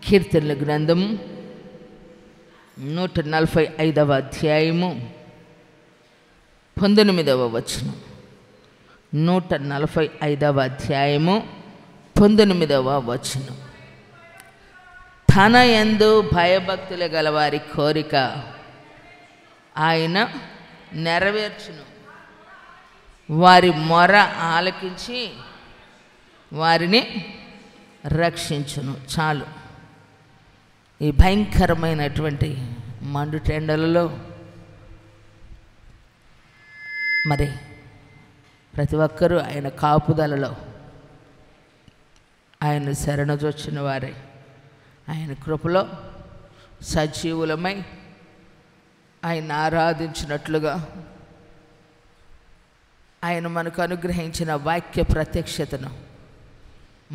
కీర్తనల గ్రంథము 145వ అధ్యాయము 19వ వచనం. 145వ అధ్యాయము 19వ వచనం. తన యందు భయభక్తులు గలవారి కోరిక ఆయన నెరవేర్చును, వారి మొర ఆలకించి వారిని రక్షించును. చాలు. ఈ భయంకరమైనటువంటి మండుటెండలలో మరి ప్రతి ఒక్కరూ ఆయన కాపుదలలో ఆయన శరణజొచ్చిన వారే ఆయన కృపలో సజీవులమై ఆయన ఆరాధించినట్లుగా ఆయన మనకు అనుగ్రహించిన వాక్య ప్రత్యక్షతను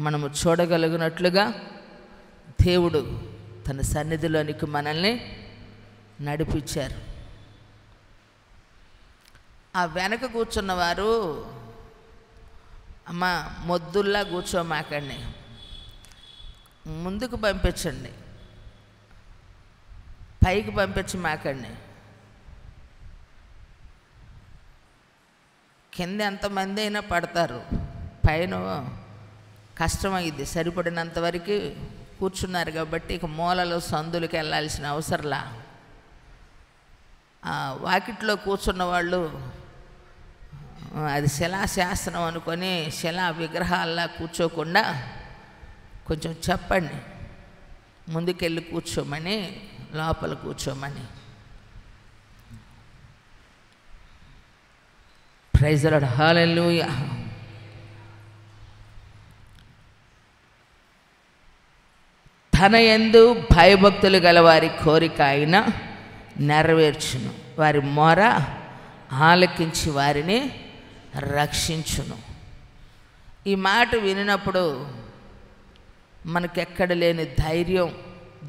మనము చూడగలిగినట్లుగా దేవుడు తన సన్నిధిలోనికి మనల్ని నడిపించారు. ఆ వెనక కూర్చున్నవారు, అమ్మ మొద్దుల్లా కూర్చోమాకండి, ముందుకు పంపించండి, పైకి పంపించమాకండి. కింద ఎంతమంది అయినా పడతారు, పైన కష్టమైంది. సరిపడినంత వరకు కూర్చున్నారు కాబట్టి ఇక మూలలో సందులకి వెళ్ళాల్సిన అవసరంలా. వాకిట్లో కూర్చున్న వాళ్ళు అది శిలాశాసనం అనుకొని శిలా విగ్రహాల్లా కూర్చోకుండా కొంచెం చెప్పండి, ముందుకెళ్ళి కూర్చోమని, లోపల కూర్చోమని. Praise the Lord. హల్లెలూయా. తన యందు భయభక్తులు గల వారి కోరిక ఆయన నెరవేర్చును, వారి మొర ఆలకించి వారిని రక్షించును. ఈ మాట వినినప్పుడు మనకెక్కడ లేని ధైర్యం,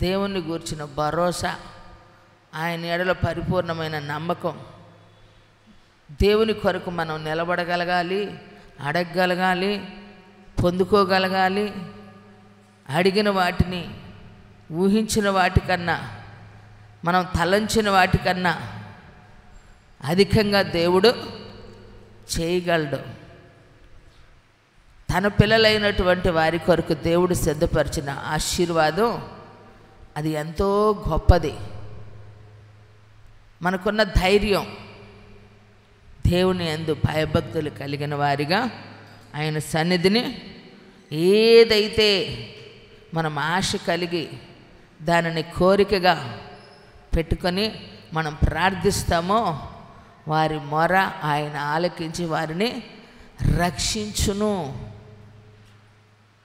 దేవుణ్ణి గూర్చిన భరోసా, ఆయన ఎడల పరిపూర్ణమైన నమ్మకం, దేవుని కొరకు మనం నిలబడగలగాలి, అడగగలగాలి, పొందుకోగలగాలి. అడిగిన వాటిని ఊహించిన వాటికన్నా, మనం తలంచిన వాటికన్నా అధికంగా దేవుడు చేయగలడు. తన పిల్లలైనటువంటి వారి కొరకు దేవుడు సిద్ధపరిచిన ఆశీర్వాదం అది ఎంతో గొప్పది. మనకున్న ధైర్యం, దేవుని యందు భయభక్తులు కలిగిన వారిగా ఆయన సన్నిధిని ఏదైతే మనం ఆశ కలిగి దానిని కోరికగా పెట్టుకొని మనం ప్రార్థిస్తామో వారి మొర ఆయన ఆలకించి వారిని రక్షించును.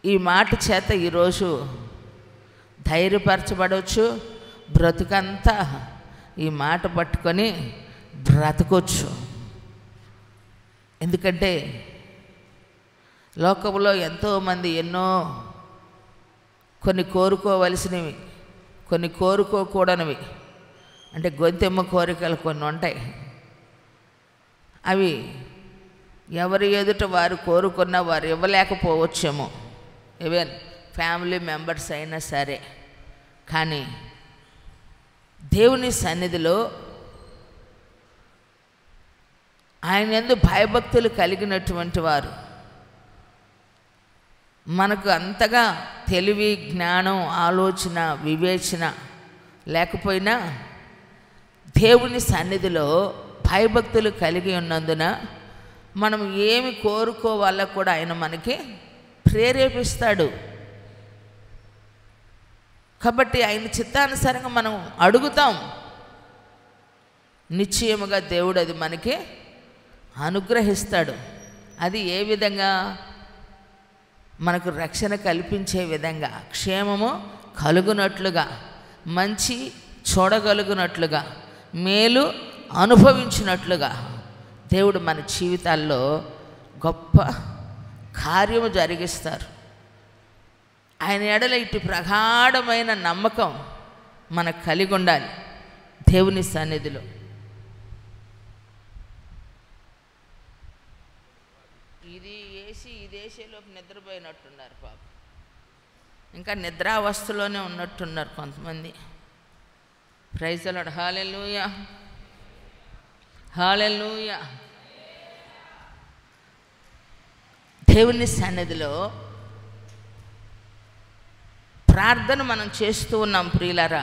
ఈ మాట చేత ఈరోజు ధైర్యపరచబడవచ్చు, బ్రతుకంతా ఈ మాట పట్టుకొని బ్రతకొచ్చు. ఎందుకంటే లోకంలో ఎంతోమంది కొన్ని కోరుకోవలసినవి, కొన్ని కోరుకోకూడనివి, అంటే గొంతెమ్మ కోరికలు కొన్ని ఉంటాయి. అవి ఎవరి ఎదుట వారు కోరుకున్నా వారు ఇవ్వలేకపోవచ్చేమో, ఈవెన్ ఫ్యామిలీ మెంబర్స్ అయినా సరే. కానీ దేవుని సన్నిధిలో ఆయన యందు భయభక్తులు కలిగినటువంటి వారు, మనకు అంతగా తెలివి, జ్ఞానం, ఆలోచన, వివేచన లేకపోయినా దేవుని సన్నిధిలో భయభక్తులు కలిగి ఉన్నందున మనం ఏమి కోరుకోవాలో కూడా ఆయన మనకి ప్రేరేపిస్తాడు. కాబట్టి ఆయన చిత్తానుసారంగా మనం అడుగుతాం, నిశ్చయముగా దేవుడు అది మనకి అనుగ్రహిస్తాడు. అది ఏ విధంగా? మనకు రక్షణ కల్పించే విధంగా, క్షేమము కలుగునట్లుగా, మంచి చూడగలుగునట్లుగా, మేలు అనుభవించినట్లుగా దేవుడు మన జీవితాల్లో గొప్ప కార్యము జరిగిస్తారు. ఆయన ఎడల ఇటు ప్రగాఢమైన నమ్మకం మనకు కలిగి ఉండాలి దేవుని సన్నిధిలో. ఇది ఏసీ లోపు నిద్రపోయినట్టున్నారు పాప. ఇంకా నిద్రావస్థలోనే ఉన్నట్టున్నారు కొంతమంది. Praise the Lord. Hallelujah, hallelujah. దేవుని సన్నిధిలో ప్రార్థన మనం చేస్తూ ఉన్నాం ప్రియులారా.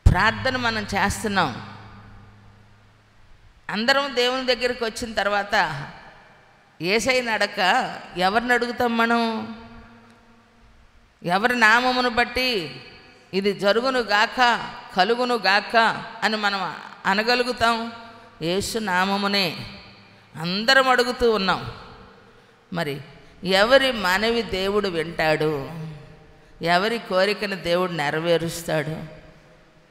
ప్రార్థన మనం చేస్తున్నాం. అందరం దేవుని దగ్గరికి వచ్చిన తర్వాత యేసయ్యని అడగక ఎవరిని అడుగుతాం మనం? ఎవరి నామమును బట్టి ఇది జరుగును గాక కలుగును గాక అని మనం అనగలుగుతాం? యేసు నామమునే అందరం అడుగుతూ ఉన్నాం. మరి ఎవరి మనవి దేవుడు వింటాడు, ఎవరి కోరికను దేవుడు నెరవేరుస్తాడు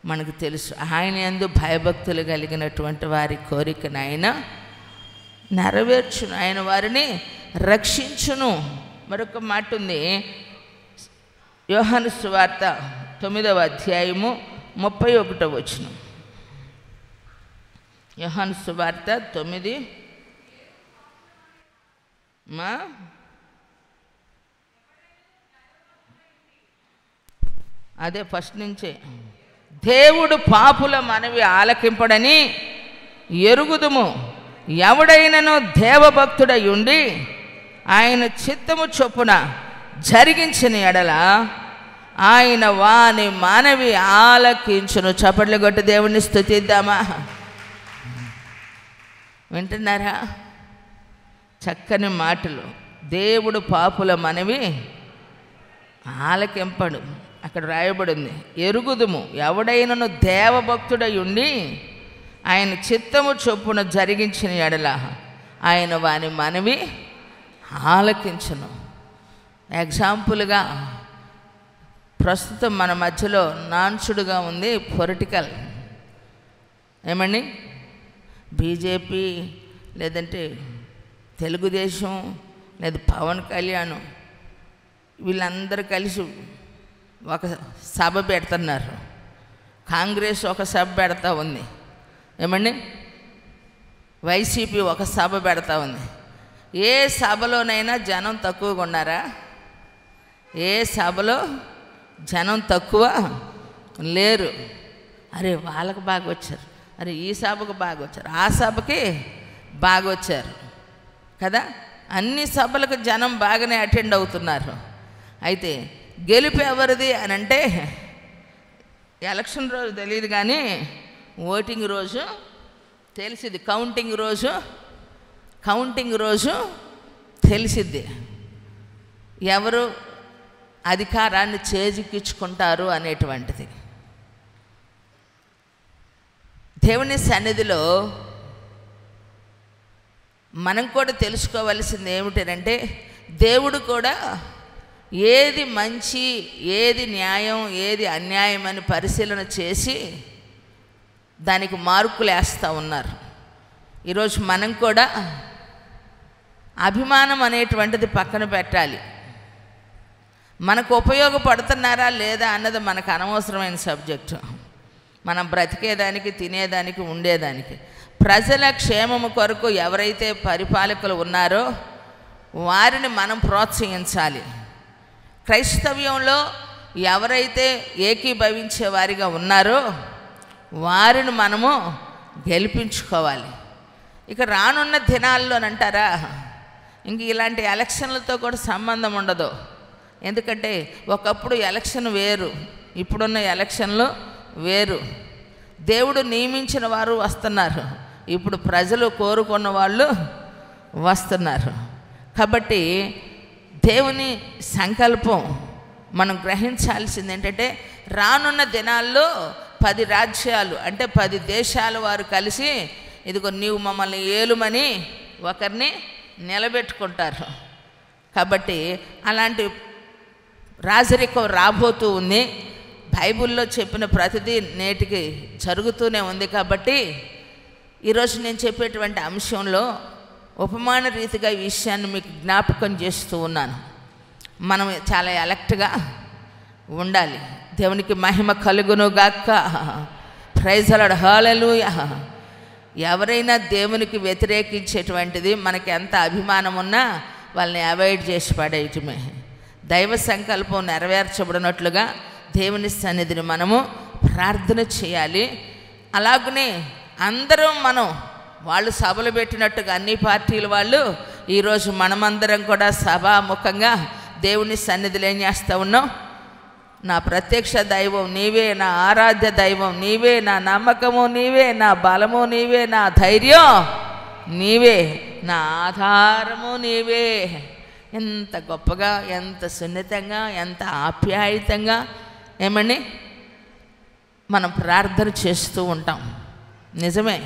మనకు తెలుసు. ఆయన యందు భయభక్తులు కలిగినటువంటి వారి కోరికను ఆయన నెరవేర్చును, ఆయన వారిని రక్షించును. మరొక మాట ఉంది, యోహాను సువార్త 9వ అధ్యాయము 31వ వచనం. యోహాను సువార్త 9 అదే ఫస్ట్ నుంచే. దేవుడు పాపుల మనవి ఆలకింపడని ఎరుగుదుము, ఎవడైనను దేవభక్తుడై ఉండి ఆయన చిత్తము చొప్పున జరిగించిన ఎడల ఆయన వాని మనవి ఆలకించును. చప్పట్లు కొట్టి దేవుణ్ణి స్తుతిద్దామా? వింటున్నారా? చక్కని మాటలు. దేవుడు పాపుల మనవి ఆలకింపడు. అక్కడ రాయబడింది, ఎరుగుదుము ఎవడైనను దేవభక్తుడై ఉండి ఆయన చిత్తము చొప్పున జరిగించిన ఎడల ఆయన వాని మనవి ఆలకించును. ఎగ్జాంపుల్గా ప్రస్తుతం మన మధ్యలో నాన్సుడుగా ఉంది పొలిటికల్. ఏమండి? బీజేపీ, లేదంటే తెలుగుదేశం, లేదా పవన్ కళ్యాణ్, వీళ్ళందరూ కలిసి ఒక సభ పెడుతున్నారు. కాంగ్రెస్ ఒక సభ పెడతా ఉంది. ఏమండి? వైసీపీ ఒక సభ పెడతా ఉంది. ఏ సభలోనైనా జనం తక్కువగా ఉన్నారా? ఏ సభలో జనం తక్కువ లేరు. అరే వాళ్ళకు బాగా వచ్చారు, అరే ఈ సభకు బాగా వచ్చారు, ఆ సభకి బాగా వచ్చారు కదా. అన్ని సభలకు జనం బాగానే అటెండ్ అవుతున్నారు. అయితే గెలుపు ఎవరిది అని అంటే ఎలక్షన్ రోజు తెలియదు, కానీ ఓటింగ్ రోజు తెలిసిద్ది. కౌంటింగ్ రోజు తెలిసిద్ది ఎవరు అధికారాన్ని చేజిక్కించుకుంటారు అనేటువంటిది. దేవుని సన్నిధిలో మనం కూడా తెలుసుకోవలసింది ఏమిటంటే, దేవుడు కూడా ఏది మంచి, ఏది న్యాయం, ఏది అన్యాయం అని పరిశీలన చేసి దానికి మార్కులు వేస్తూ ఉన్నారు. ఈరోజు మనం కూడా అభిమానం అనేటువంటిది పక్కన పెట్టాలి. మనకు ఉపయోగపడుతున్నారా లేదా అన్నది మనకు అనవసరమైన సబ్జెక్టు. మనం బ్రతికేదానికి, తినేదానికి, ఉండేదానికి, ప్రజల క్షేమము కొరకు ఎవరైతే పరిపాలకులు ఉన్నారో వారిని మనం ప్రోత్సహించాలి. క్రైస్తవ్యంలో ఎవరైతే ఏకీభవించే వారిగా ఉన్నారో వారిని మనము గెలిపించుకోవాలి. ఇక రానున్న దినాల్లోనంటారా, ఇంక ఇలాంటి ఎలక్షన్లతో కూడా సంబంధం ఉండదు. ఎందుకంటే ఒకప్పుడు ఎలక్షన్ వేరు, ఇప్పుడున్న ఎలక్షన్లు వేరు. దేవుడు నియమించిన వారు వస్తున్నారు, ఇప్పుడు ప్రజలు కోరుకున్న వాళ్ళు వస్తున్నారు. కాబట్టి దేవుని సంకల్పం మనం గ్రహించాల్సింది ఏంటంటే, రానున్న దినాల్లో 10 రాజ్యాలు అంటే 10 దేశాల వారు కలిసి ఇదిగో నీవు మమ్మల్ని ఏలుమని ఒకరిని నిలబెట్టుకుంటారు. కాబట్టి అలాంటి రాజరికం రాబోతూ ఉంది. బైబిల్లో చెప్పిన ప్రతిదీ నేటికి జరుగుతూనే ఉంది. కాబట్టి ఈరోజు నేను చెప్పేటువంటి అంశంలో ఉపమాన రీతిగా ఈ విషయాన్ని మీకు జ్ఞాపకం చేస్తూ ఉన్నాను. మనం చాలా అలర్ట్గా ఉండాలి. దేవునికి మహిమ కలుగును గాక. Praise the Lord. హల్లెలూయా. ఎవరైనా దేవునికి వ్యతిరేకించేటువంటిది మనకి ఎంత అభిమానం ఉన్నా వాళ్ళని అవాయిడ్ చేసి పడేయటమే. దైవ సంకల్పం నెరవేర్చబడినట్లుగా దేవుని సన్నిధిని మనము ప్రార్థన చేయాలి. అలాగనే అందరం మనం వాళ్ళు సభలు పెట్టినట్టుగా అన్ని పార్టీల వాళ్ళు ఈరోజు మనమందరం కూడా సభాముఖంగా దేవుని సన్నిధిలో ఏం చేస్తూ ఉన్నాం? నా ప్రత్యక్ష దైవం నీవే, నా ఆరాధ్య దైవం నీవే, నా నమ్మకము నీవే, నా బలము నీవే, నా ధైర్యం నీవే, నా ఆధారము నీవే. ఎంత గొప్పగా, ఎంత సున్నితంగా, ఎంత ఆప్యాయతంగా ఏమండి మనం ప్రార్థన చేస్తూ ఉంటాం. నిజమే.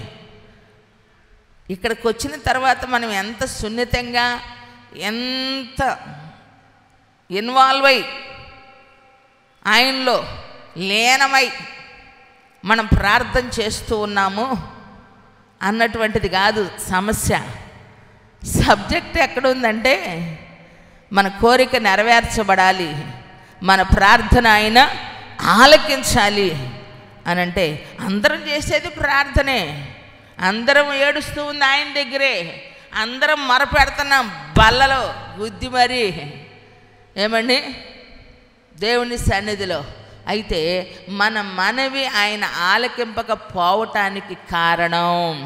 ఇక్కడికి వచ్చిన తర్వాత మనం ఎంత సున్నితంగా, ఎంత ఇన్వాల్వ్ అయి ఆయనలో లీనమై మనం ప్రార్థన చేస్తూ ఉన్నాము అన్నటువంటిది కాదు సమస్య. సబ్జెక్ట్ ఎక్కడుందంటే మన కోరిక నెరవేర్చబడాలి, మన ప్రార్థన ఆయన ఆలకించాలి అని అంటే అందరం చేసేది ప్రార్థనే. అందరం ఏడుస్తూ ఉంది ఆయన దగ్గరే, అందరం మొరపెడుతున్నాం బల్లలో గుద్ది మరి ఏమండి దేవుని సన్నిధిలో. అయితే మన మనవి ఆయన ఆలకింపకపోవటానికి కారణం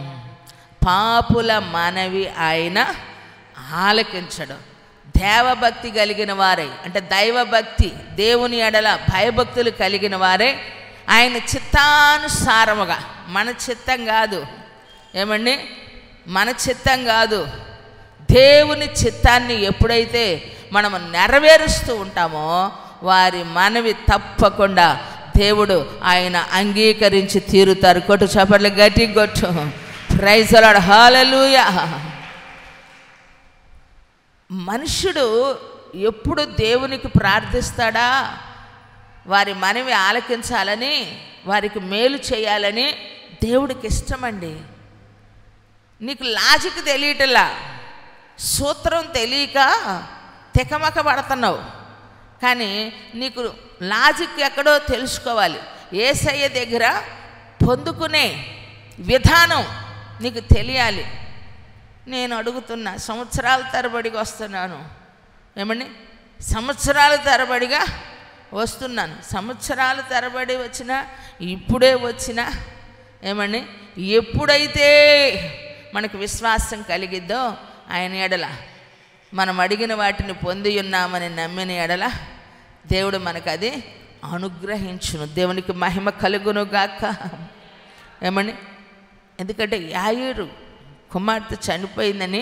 పాపుల మనవి ఆయన ఆలకించడం. దేవభక్తి కలిగిన వారే, అంటే దైవభక్తి, దేవుని ఎడల భయభక్తులు కలిగిన వారే ఆయన చిత్తానుసారముగా, మన చిత్తం కాదు ఏమండి, మన చిత్తం కాదు, దేవుని చిత్తాన్ని ఎప్పుడైతే మనము నెరవేరుస్తూ ఉంటామో వారి మనవి తప్పకుండా దేవుడు ఆయన అంగీకరించి తీరుతారు. కొట్టు చప్పట్లు గట్టి కొట్టు. Praise the Lord. హల్లెలూయా. మనుషుడు ఎప్పుడు దేవునికి ప్రార్థిస్తాడా? వారి మనవి ఆలకించాలని, వారికి మేలు చేయాలని దేవుడికి ఇష్టమండి. నీకు లాజిక్ తెలియటలా, సూత్రం తెలియక తికమక పడుతున్నావు. కానీ నీకు లాజిక్ ఎక్కడో తెలుసుకోవాలి. యేసయ్య దగ్గర పొందుకునే విధానం నీకు తెలియాలి. నేను అడుగుతున్నా, సంవత్సరాల తరబడిగా వస్తున్నాను ఏమండి, సంవత్సరాల తరబడిగా వస్తున్నాను. సంవత్సరాల తరబడి వచ్చినా, ఇప్పుడే వచ్చినా ఏమండి, ఎప్పుడైతే మనకు విశ్వాసం కలిగిద్దో ఆయన ఎడల, మనం అడిగిన వాటిని పొంది ఉన్నామని నమ్మిన ఎడల దేవుడు మనకు అది అనుగ్రహించును. దేవునికి మహిమ కలుగును గాక. ఏమండి, ఎందుకంటే యాయేరు కుమార్తె చనిపోయిందని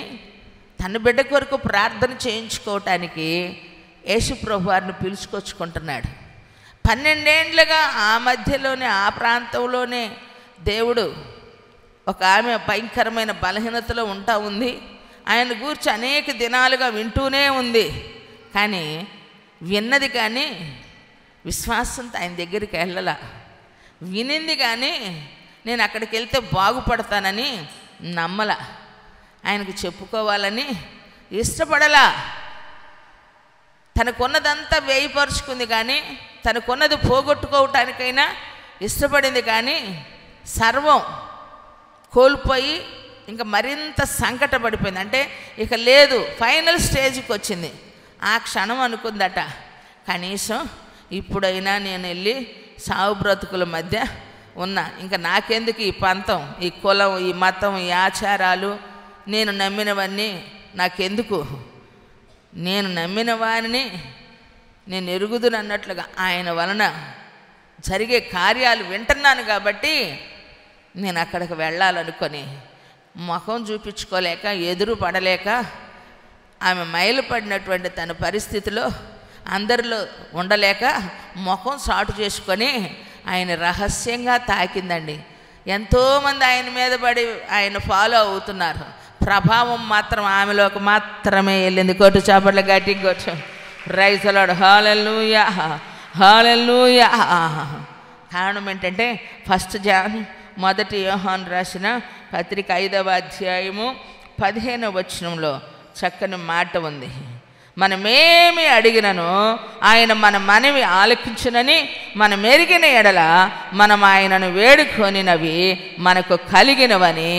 తన బిడ్డ కొరకు ప్రార్థన చేయించుకోవటానికి యేసు ప్రభు వారిని పిలుచుకొచ్చుకుంటున్నాడు. 12 ఏండ్లుగా ఆ మధ్యలోనే, ఆ ప్రాంతంలోనే దేవుడు, ఒక ఆమె భయంకరమైన బలహీనతలో ఉంటా ఉంది. ఆయన గూర్చి అనేక దినాలుగా వింటూనే ఉంది. కానీ విన్నది కానీ విశ్వాసంతో ఆయన దగ్గరికి వెళ్ళలా. వినింది కానీ నేను అక్కడికి వెళ్తే బాగుపడతానని నమ్మల. ఆయనకు చెప్పుకోవాలని ఇష్టపడలా. తనకున్నదంతా వేయపరుచుకుంది కానీ, తనకున్నది పోగొట్టుకోవటానికైనా ఇష్టపడింది కానీ సర్వం కోల్పోయి ఇంకా మరింత సంకటపడిపోయింది. అంటే ఇక లేదు, ఫైనల్ స్టేజ్కి వచ్చింది. ఆ క్షణం అనుకుందట, కనీసం ఇప్పుడైనా నేను వెళ్ళి సావు బ్రతుకుల మధ్య ఉన్నా, ఇంకా నాకెందుకు ఈ పంతం, ఈ కులం, ఈ మతం, ఈ ఆచారాలు, నేను నమ్మినవన్నీ నాకెందుకు, నేను నమ్మిన వారిని నేను ఎరుగుదును అన్నట్లుగా ఆయన వలన జరిగే కార్యాలు వింటున్నాను కాబట్టి నేను అక్కడికి వెళ్ళాలనుకొని ముఖం చూపించుకోలేక, ఎదురు పడలేక, ఆమె మైలుపడినటువంటి తన పరిస్థితిలో అందరిలో ఉండలేక ముఖం సాటు చేసుకొని ఆయన రహస్యంగా తాకిందండి. ఎంతోమంది ఆయన మీద పడి ఆయన ఫాలో అవుతున్నారు. ప్రభావం మాత్రం ఆమెలోకి మాత్రమే వెళ్ళింది. కొట్టు చప్పట్లు గట్టి కొట్టు. Praise the Lord. Hallelujah, hallelujah. కారణం ఏంటంటే 1 జాన్, 1 యోహాను రాసిన పత్రిక 5వ అధ్యాయము 15వ వచనంలో చక్కని మాట ఉంది. మనమేమి అడిగినను ఆయన మన మనవి ఆలకించునని మనం ఎరిగిన ఎడల మనం ఆయనను వేడుకొనినవి మనకు కలిగినవని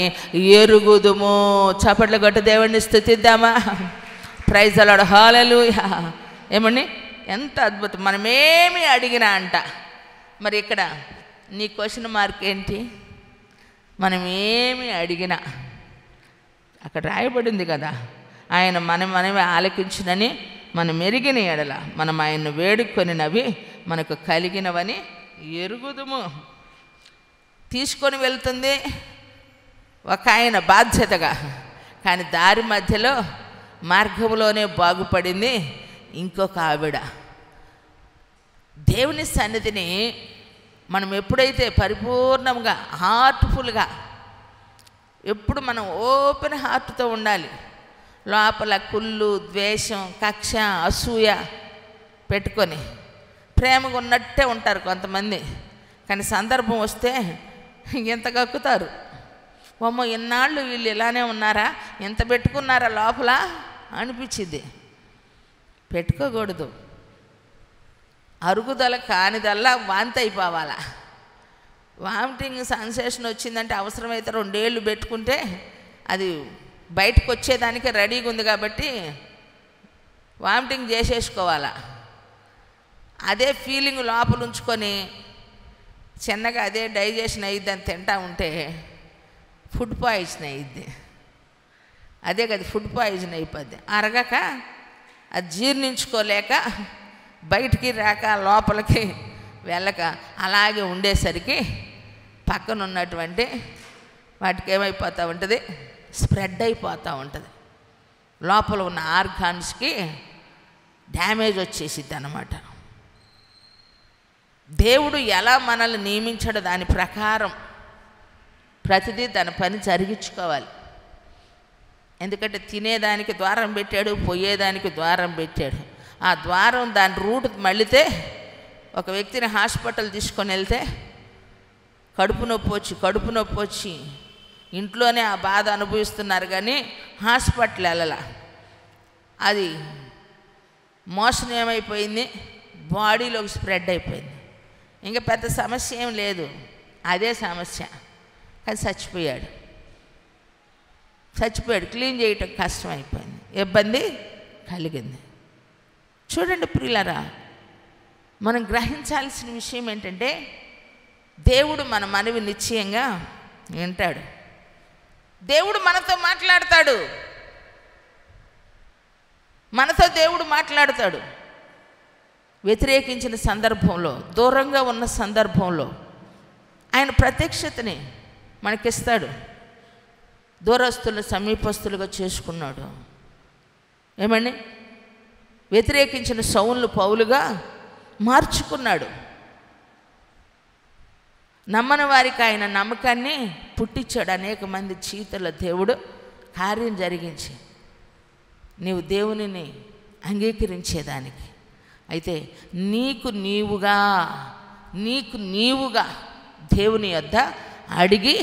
ఎరుగుదుము. చప్పట్లు కొట్టి దేవుడిని స్తుతిద్దామా? Praise the Lord. హల్లెలూయా. ఏమండి, ఎంత అద్భుతం. మనమేమి అడిగినా అంట. మరి ఇక్కడ నీ క్వశ్చన్ మార్క్ ఏంటి? మనమేమి అడిగినా అక్కడ రాయబడింది కదా, ఆయన మనమే ఆలకించునని మనం ఎరిగిన ఎడల మనం ఆయన్ను వేడుకొనినవి మనకు కలిగినవని ఎరుగుదుము. తీసుకొని వెళ్తుంది ఒక ఆయన బాధ్యతగా, కానీ దారి మధ్యలో మార్గంలోనే బాగుపడింది ఇంకొక ఆవిడ. దేవుని సన్నిధిని మనం ఎప్పుడైతే పరిపూర్ణంగా హార్ట్ఫుల్గా, ఎప్పుడు మనం ఓపెన్ హార్ట్తో ఉండాలి. లోపల కుళ్ళు, ద్వేషం, కక్ష, అసూయ పెట్టుకొని ప్రేమగా ఉన్నట్టే ఉంటారు కొంతమంది, కానీ సందర్భం వస్తే ఎంత కక్కుతారు. అమ్మో ఎన్నాళ్ళు వీళ్ళు ఇలానే ఉన్నారా, ఎంత పెట్టుకున్నారా లోపల అనిపించింది. పెట్టుకోకూడదు. అరుగుదల కానిదల్లా వాంతి అయిపోవాలా. వామిటింగ్ సెన్సేషన్ వచ్చిందంటే అవసరమైతే 2 ఏళ్ళు పెట్టుకుంటే అది బయటకు వచ్చేదానికి రెడీగా ఉంది కాబట్టి వామిటింగ్ చేసేసుకోవాలా. అదే ఫీలింగ్ లోపల ఉంచుకొని చిన్నగా అదే డైజెషన్ అయ్యిద్ది అని తింటా ఉంటే ఫుడ్ పాయిజన్ అయ్యిద్ది. అదే కదా ఫుడ్ పాయిజన్ అయిపోద్ది. అరగక అది జీర్ణించుకోలేక బయటికి రాక లోపలికి వెళ్ళక అలాగే ఉండేసరికి పక్కన ఉన్నటువంటి వాటికి ఏమైపోతూ ఉంటుంది, స్ప్రెడ్ అయిపోతూ ఉంటుంది. లోపల ఉన్న ఆర్గాన్స్కి డ్యామేజ్ వచ్చేసిద్ది అన్నమాట. దేవుడు ఎలా మనల్ని నియమించాడో దాని ప్రకారం ప్రతిదీ తన పని జరిగించుకోవాలి. ఎందుకంటే తినేదానికి ద్వారం పెట్టాడు, పోయేదానికి ద్వారం పెట్టాడు. ఆ ద్వారం దాని రూట్ మళ్ళితే ఒక వ్యక్తిని హాస్పిటల్ తీసుకొని వెళ్తే కడుపు నొప్పి వచ్చి ఇంట్లోనే ఆ బాధ అనుభవిస్తున్నారు, కానీ హాస్పిటల్ వెళ్ళాల. అది మోషన్ ఏమైపోయింది, బాడీలోకి స్ప్రెడ్ అయిపోయింది. ఇంకా పెద్ద సమస్య ఏం లేదు, అదే సమస్య. కానీ చచ్చిపోయాడు. క్లీన్ చేయటం కష్టమైపోయింది, ఇబ్బంది కలిగింది. చూడండి ప్రియులారా, మనం గ్రహించాల్సిన విషయం ఏంటంటే దేవుడు మన మనవి నిశ్చయంగా వింటాడు. దేవుడు మనతో మాట్లాడతాడు. దేవుడు మాట్లాడతాడు. వ్యతిరేకించిన సందర్భంలో, దూరంగా ఉన్న సందర్భంలో ఆయన ప్రత్యక్షతని మనకిస్తాడు. దూరస్తులు సమీపస్తులుగా చేసుకున్నాడు. ఏమండి, వ్యతిరేకించిన సౌలు పౌలుగా మార్చుకున్నాడు. నమ్మని వారికి ఆయన నమ్మకాన్ని పుట్టించాడు. అనేక మంది జీవితంలో దేవుడు కార్యం జరిగించి నీవు దేవునిని అంగీకరించేదానికి. అయితే నీకు నీవుగా దేవుని యొద్ద అడిగి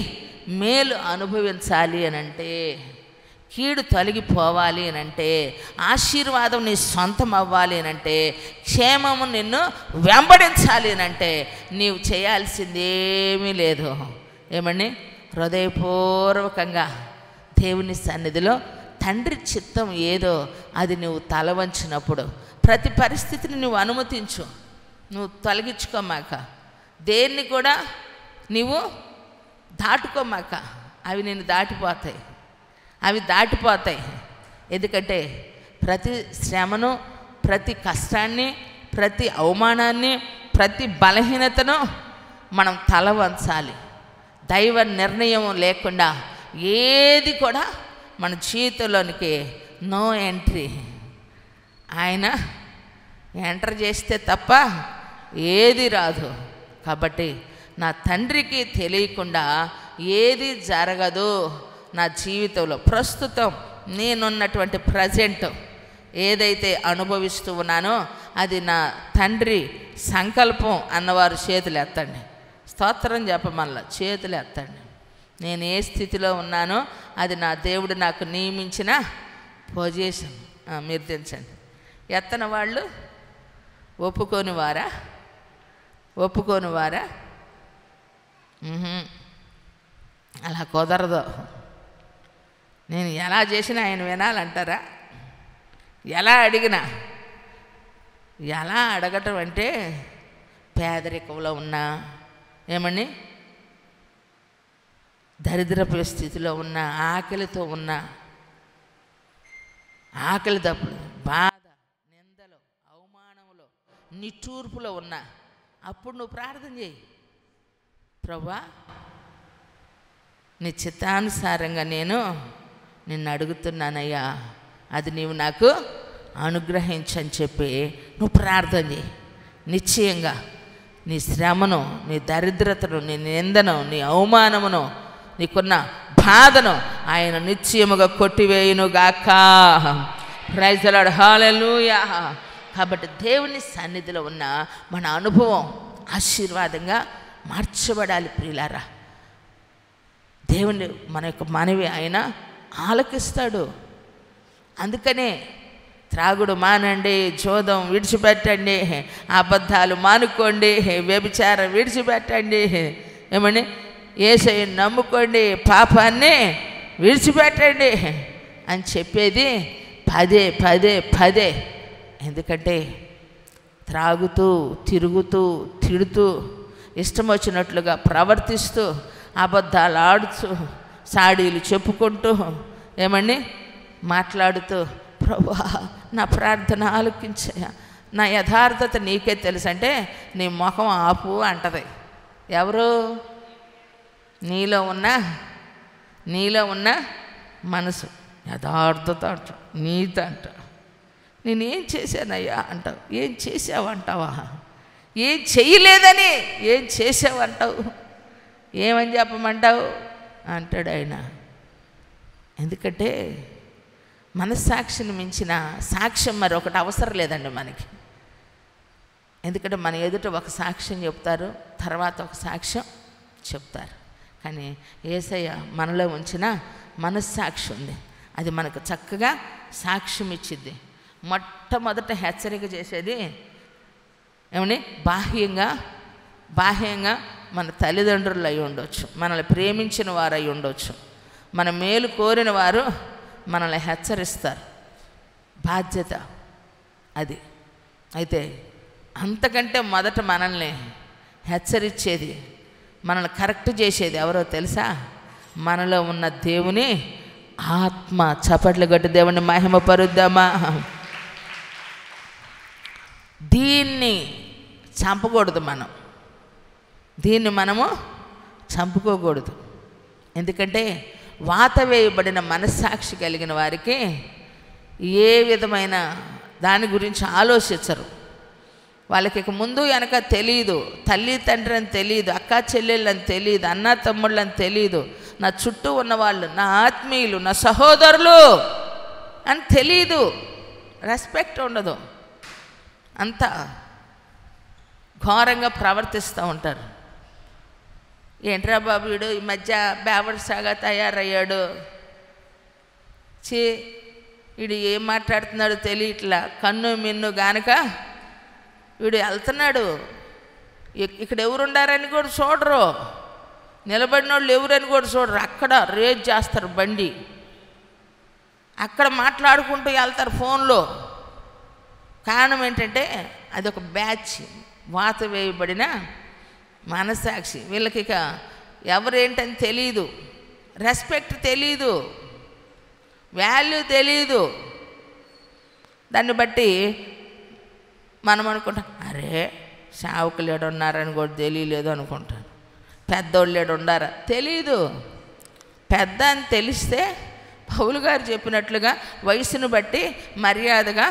మేలు అనుభవించాలి అనంటే, కీడు తొలగిపోవాలి అనంటే, ఆశీర్వాదం నీ సొంతం అవ్వాలి అనంటే, క్షేమము నిన్ను వెంబడించాలి అనంటే నీవు చేయాల్సిందేమీ లేదు. ఏమండి, హృదయపూర్వకంగా దేవుని సన్నిధిలో తండ్రి చిత్తం ఏదో అది నువ్వు తల వంచినప్పుడు, ప్రతి పరిస్థితిని నువ్వు అనుమతించు. నువ్వు తొలగించుకోమాక, దేన్ని కూడా నీవు దాటుకోమాక. అవి నేను దాటిపోతాయి. ఎందుకంటే ప్రతి శ్రమను, ప్రతి కష్టాన్ని, ప్రతి అవమానాన్ని, ప్రతి బలహీనతను మనం తల వంచాలి. దైవ నిర్ణయం లేకుండా ఏది కూడా మన జీవితంలోనికి నో ఎంట్రీ. ఆయన ఎంటర్ చేస్తే తప్ప ఏది రాదు. కాబట్టి నా తండ్రికి తెలియకుండా ఏది జరగదు నా జీవితంలో. ప్రస్తుతం నేనున్నటువంటి ప్రజెంట్ ఏదైతే అనుభవిస్తూ ఉన్నానో అది నా తండ్రి సంకల్పం అన్నవారు చేతులు ఎత్తండి. స్తోత్రం చెప్పమల్లా చేతులు ఎత్తండి. నేను ఏ స్థితిలో ఉన్నానో అది నా దేవుడు నాకు నియమించిన పొజిషన్. మీరు దించండి. ఎత్తన వాళ్ళు ఒప్పుకోని వారా అలా కుదరదు. నేను ఎలా చేసినా ఆయన వినాలంటారా? ఎలా అడిగినా ఎలా అడగటం అంటే పేదరికంలో ఉన్న, ఏమని దరిద్రపు స్థితిలో ఉన్న, ఆకలితో ఉన్న, ఆకలి దప్పులు, బాధ, నిందలో, అవమానంలో, నిట్టూర్పులో ఉన్న, అప్పుడు నువ్వు ప్రార్థన చేయి, ప్రభువా నీ చిత్తానుసారంగా నేను నిన్ను అడుగుతున్నానయ్యా, అది నీవు నాకు అనుగ్రహించని చెప్పి నువ్వు ప్రార్థన చేయి. నిశ్చయంగా నీ శ్రమను, నీ దరిద్రతను, నీ నిందను, నీ అవమానమును, నీకున్న బాధను ఆయన నిశ్చయముగా కొట్టివేయునుగాక. ప్రైజ్ ది లార్డ్, హల్లెలూయా. కాబట్టి దేవుని సన్నిధిలో ఉన్న మన అనుభవం ఆశీర్వాదంగా మార్చబడాలి ప్రియులారా. దేవుని మన యొక్క మనవి ఆయన ఆలకిస్తాడు. అందుకనే త్రాగుడు మానండి, జోదం విడిచిపెట్టండి, అబద్ధాలు మానుకోండి, వ్యభిచారం విడిచిపెట్టండి, ఏమని యేసయ్యను నమ్ముకోండి, పాపాన్ని విడిచిపెట్టండి అని చెప్పేది పదే పదే పదే. ఎందుకంటే త్రాగుతూ, తిరుగుతూ, తిడుతూ, ఇష్టం వచ్చినట్లుగా ప్రవర్తిస్తూ, అబద్ధాలు ఆడుతూ, సాడీలు చెప్పుకుంటూ, ఏమని మాట్లాడుతూ, ప్రభువా నా ప్రార్థన ఆలకించయ్యా, నా యథార్థత నీకే తెలుసు అంటే నీ ముఖం ఆపు అంటది. ఎవరు? నీలో ఉన్న మనసు యథార్థత అంట, నీతి అంట. నేనేం చేశానయ్యా అంటావు, ఏం చేసావు అంటావా? ఏం చెయ్యలేదని ఏం చేసావు అంటావు, ఏమని చెప్పమంటావు అంటాడు ఆయన. ఎందుకంటే మనస్సాక్షిని మించిన సాక్ష్యం మరొకటి అవసరం లేదండి మనకి. ఎందుకంటే మన ఎదుట ఒక సాక్ష్యం చెప్తారు, తర్వాత ఒక సాక్ష్యం చెప్తారు. కానీ యేసయ్య మనలో ఉంచిన మనస్సాక్షి ఉంది, అది మనకు చక్కగా సాక్ష్యం ఇచ్చిద్ది. మొట్టమొదట హెచ్చరిక చేసేది ఏమని? బాహ్యంగా మన తల్లిదండ్రులు అయి ఉండొచ్చు, మనల్ని ప్రేమించిన వారు అయి ఉండొచ్చు, మన మేలు కోరిన వారు మనల్ని హెచ్చరిస్తారు, బాధ్యత అది. అయితే అంతకంటే మొదట మనల్ని హెచ్చరించేది, మనల్ని కరెక్ట్ చేసేది ఎవరో తెలుసా? మనలో ఉన్న దేవుని ఆత్మ. చప్పట్లు కొట్టి దేవుని మహిమ పరుద్దామా? దీన్ని చంపకూడదు, దీన్ని మనము చంపుకోకూడదు. ఎందుకంటే వాత వేయబడిన మనస్సాక్షి కలిగిన వారికి ఏ విధమైన దాని గురించి ఆలోచించరు. వాళ్ళకి ఇక ముందు వెనక తెలియదు, తల్లి తండ్రి అని తెలియదు, అక్క చెల్లెళ్ళు అని తెలియదు, అన్న తమ్ముళ్ళు అని తెలియదు, నా చుట్టూ ఉన్నవాళ్ళు నా ఆత్మీయులు, నా సహోదరులు అని తెలియదు. రెస్పెక్ట్ ఉండదు, అంత ఘోరంగా ప్రవర్తిస్తూ ఉంటారు. ఏంట్రా బాబు వీడు ఈ మధ్య బేవర్సాగా తయారయ్యాడు, వీడు ఏం మాట్లాడుతున్నాడో తెలియట్లా, కన్ను మిన్ను గానక వీడు వెళ్తున్నాడు, ఇక్కడ ఎవరుండారని కూడా చూడరు, నిలబడిన వాళ్ళు ఎవరని కూడా చూడరు, అక్కడ రేజ్ చేస్తారు బండి, అక్కడ మాట్లాడుకుంటూ వెళ్తారు ఫోన్లో. కారణం ఏంటంటే అదొక బ్యాచ్, వాత వేయబడిన మనస్సాక్షి. వీళ్ళకి ఇక ఎవరేంటని తెలీదు, రెస్పెక్ట్ తెలీదు, వాల్యూ తెలీదు. దాన్ని బట్టి మనం అనుకుంటాం, అరే సేవకులు ఏడు ఉన్నారని కూడా తెలియలేదు అనుకుంటాను, పెద్దోళ్ళు ఏడు ఉండారా తెలీదు. పెద్ద అని తెలిస్తే పౌలు గారు చెప్పినట్లుగా వయసును బట్టి మర్యాదగా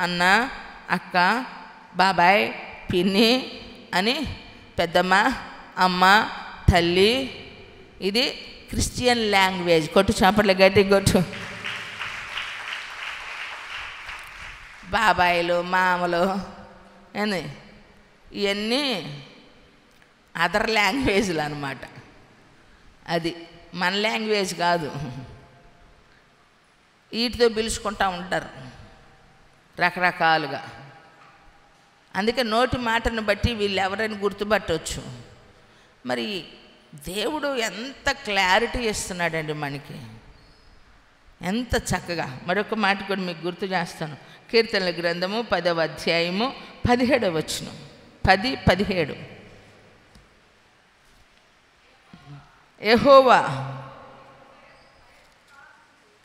అన్న, అక్క, బాబాయ్, పిన్ని అని, పెద్దమ్మ, అమ్మ, తల్లి, ఇది క్రిస్టియన్ లాంగ్వేజ్. కొట్టు చాపట్ల గట్టి కొట్టు. బాబాయిలు, మామలు అని ఇవన్నీ అదర్ లాంగ్వేజ్లు అన్నమాట. అది మన లాంగ్వేజ్ కాదు. వీటితో పిలుచుకుంటూ ఉంటారు రకరకాలుగా. అందుకే నోటి మాటను బట్టి వీళ్ళు ఎవరైనా గుర్తుపట్టవచ్చు. మరి దేవుడు ఎంత క్లారిటీ ఇస్తున్నాడండి మనకి. ఎంత చక్కగా. మరొక మాట కూడా మీకు గుర్తు చేస్తాను. కీర్తనల గ్రంథము 10వ అధ్యాయము 17వ వచనం. 10:17. యెహోవా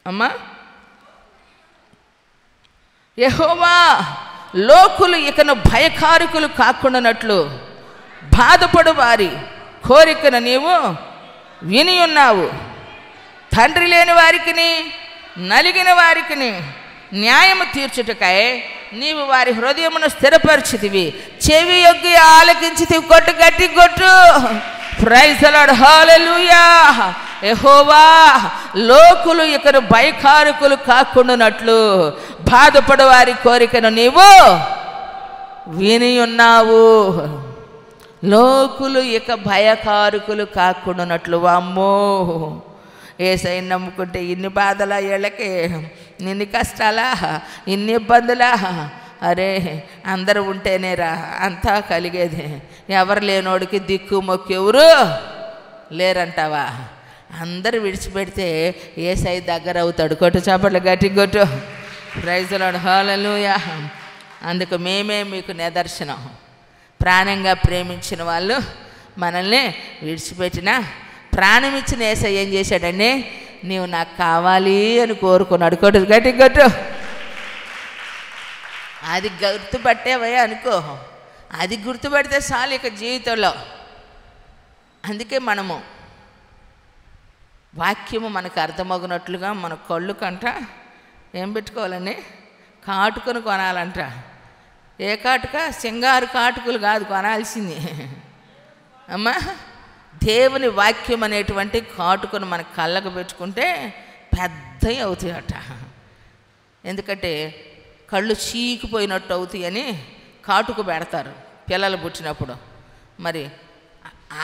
అమ్మా యెహోవా లోకులు ఇకను భయకారకులు కాకుండానట్లు బాధపడు వారి కోరికను నీవు విని ఉన్నావు. తండ్రి లేని వారికిని నలిగిన వారికిని న్యాయము తీర్చుటకై నీవు వారి హృదయమును స్థిరపరిచితివి. చెవి యొగ్గి ఆలకించితివి. కొట్టు, గట్టి కొట్టు. ప్రైజ్ ది లార్డ్, హల్లెలూయా. యెహోవా లోకులు ఇకను భయకారకులు కాకుండానట్లు బాధపడు వారి కోరికను నీవు విని ఉన్నావు. లోకులు ఇక భయకారకులు కాకుండానట్లు. వామ్మో, యేసయ్యను నమ్ముకుంటే ఇన్ని బాధలా, వీళ్ళకి ఇన్ని కష్టాలా, ఇన్ని ఇబ్బందులా. అరే అందరూ ఉంటేనేరా అంతా కలిగేది. ఎవరు లేనోడికి దిక్కు మొక్కు ఎవరు లేరంటావా? అందరూ విడిచిపెడితే యేసయ్య దగ్గర అవుతాడు. కొట్టు చప్పట్లు గట్టి కొట్టు. ప్రైజ్ ది లార్డ్, హల్లెలూయా. అందుకు మేమే మీకు నిదర్శనం. ప్రాణంగా ప్రేమించిన వాళ్ళు మనల్ని విడిచిపెట్టిన ప్రాణం ఇచ్చిన యేసయ్య ఏం చేశాడండి? నీవు నాకు కావాలి అని కోరుకున్నాడు. కొట్టు గట్టి కొట్టు. అది గుర్తుపట్టేవయ్యా అనుకో. అది గుర్తుపడితే చాలు ఇక జీవితంలో. అందుకే మనము వాక్యము మనకు అర్థమవునట్లుగా మన కళ్ళు కంట ఏం పెట్టుకోవాలండి? కాటుకొని కొనాలంట. ఏ కాటుక? సింగారు కాటుకులు కాదు కొనాల్సింది అమ్మా. దేవుని వాక్యం అనేటువంటి కాటుకొని మన కళ్ళకు పెట్టుకుంటే పెద్దవి అవుతాయట. ఎందుకంటే కళ్ళు చీకిపోయినట్టు అవుతాయని కాటుకు పెడతారు పిల్లలు పుట్టినప్పుడు. మరి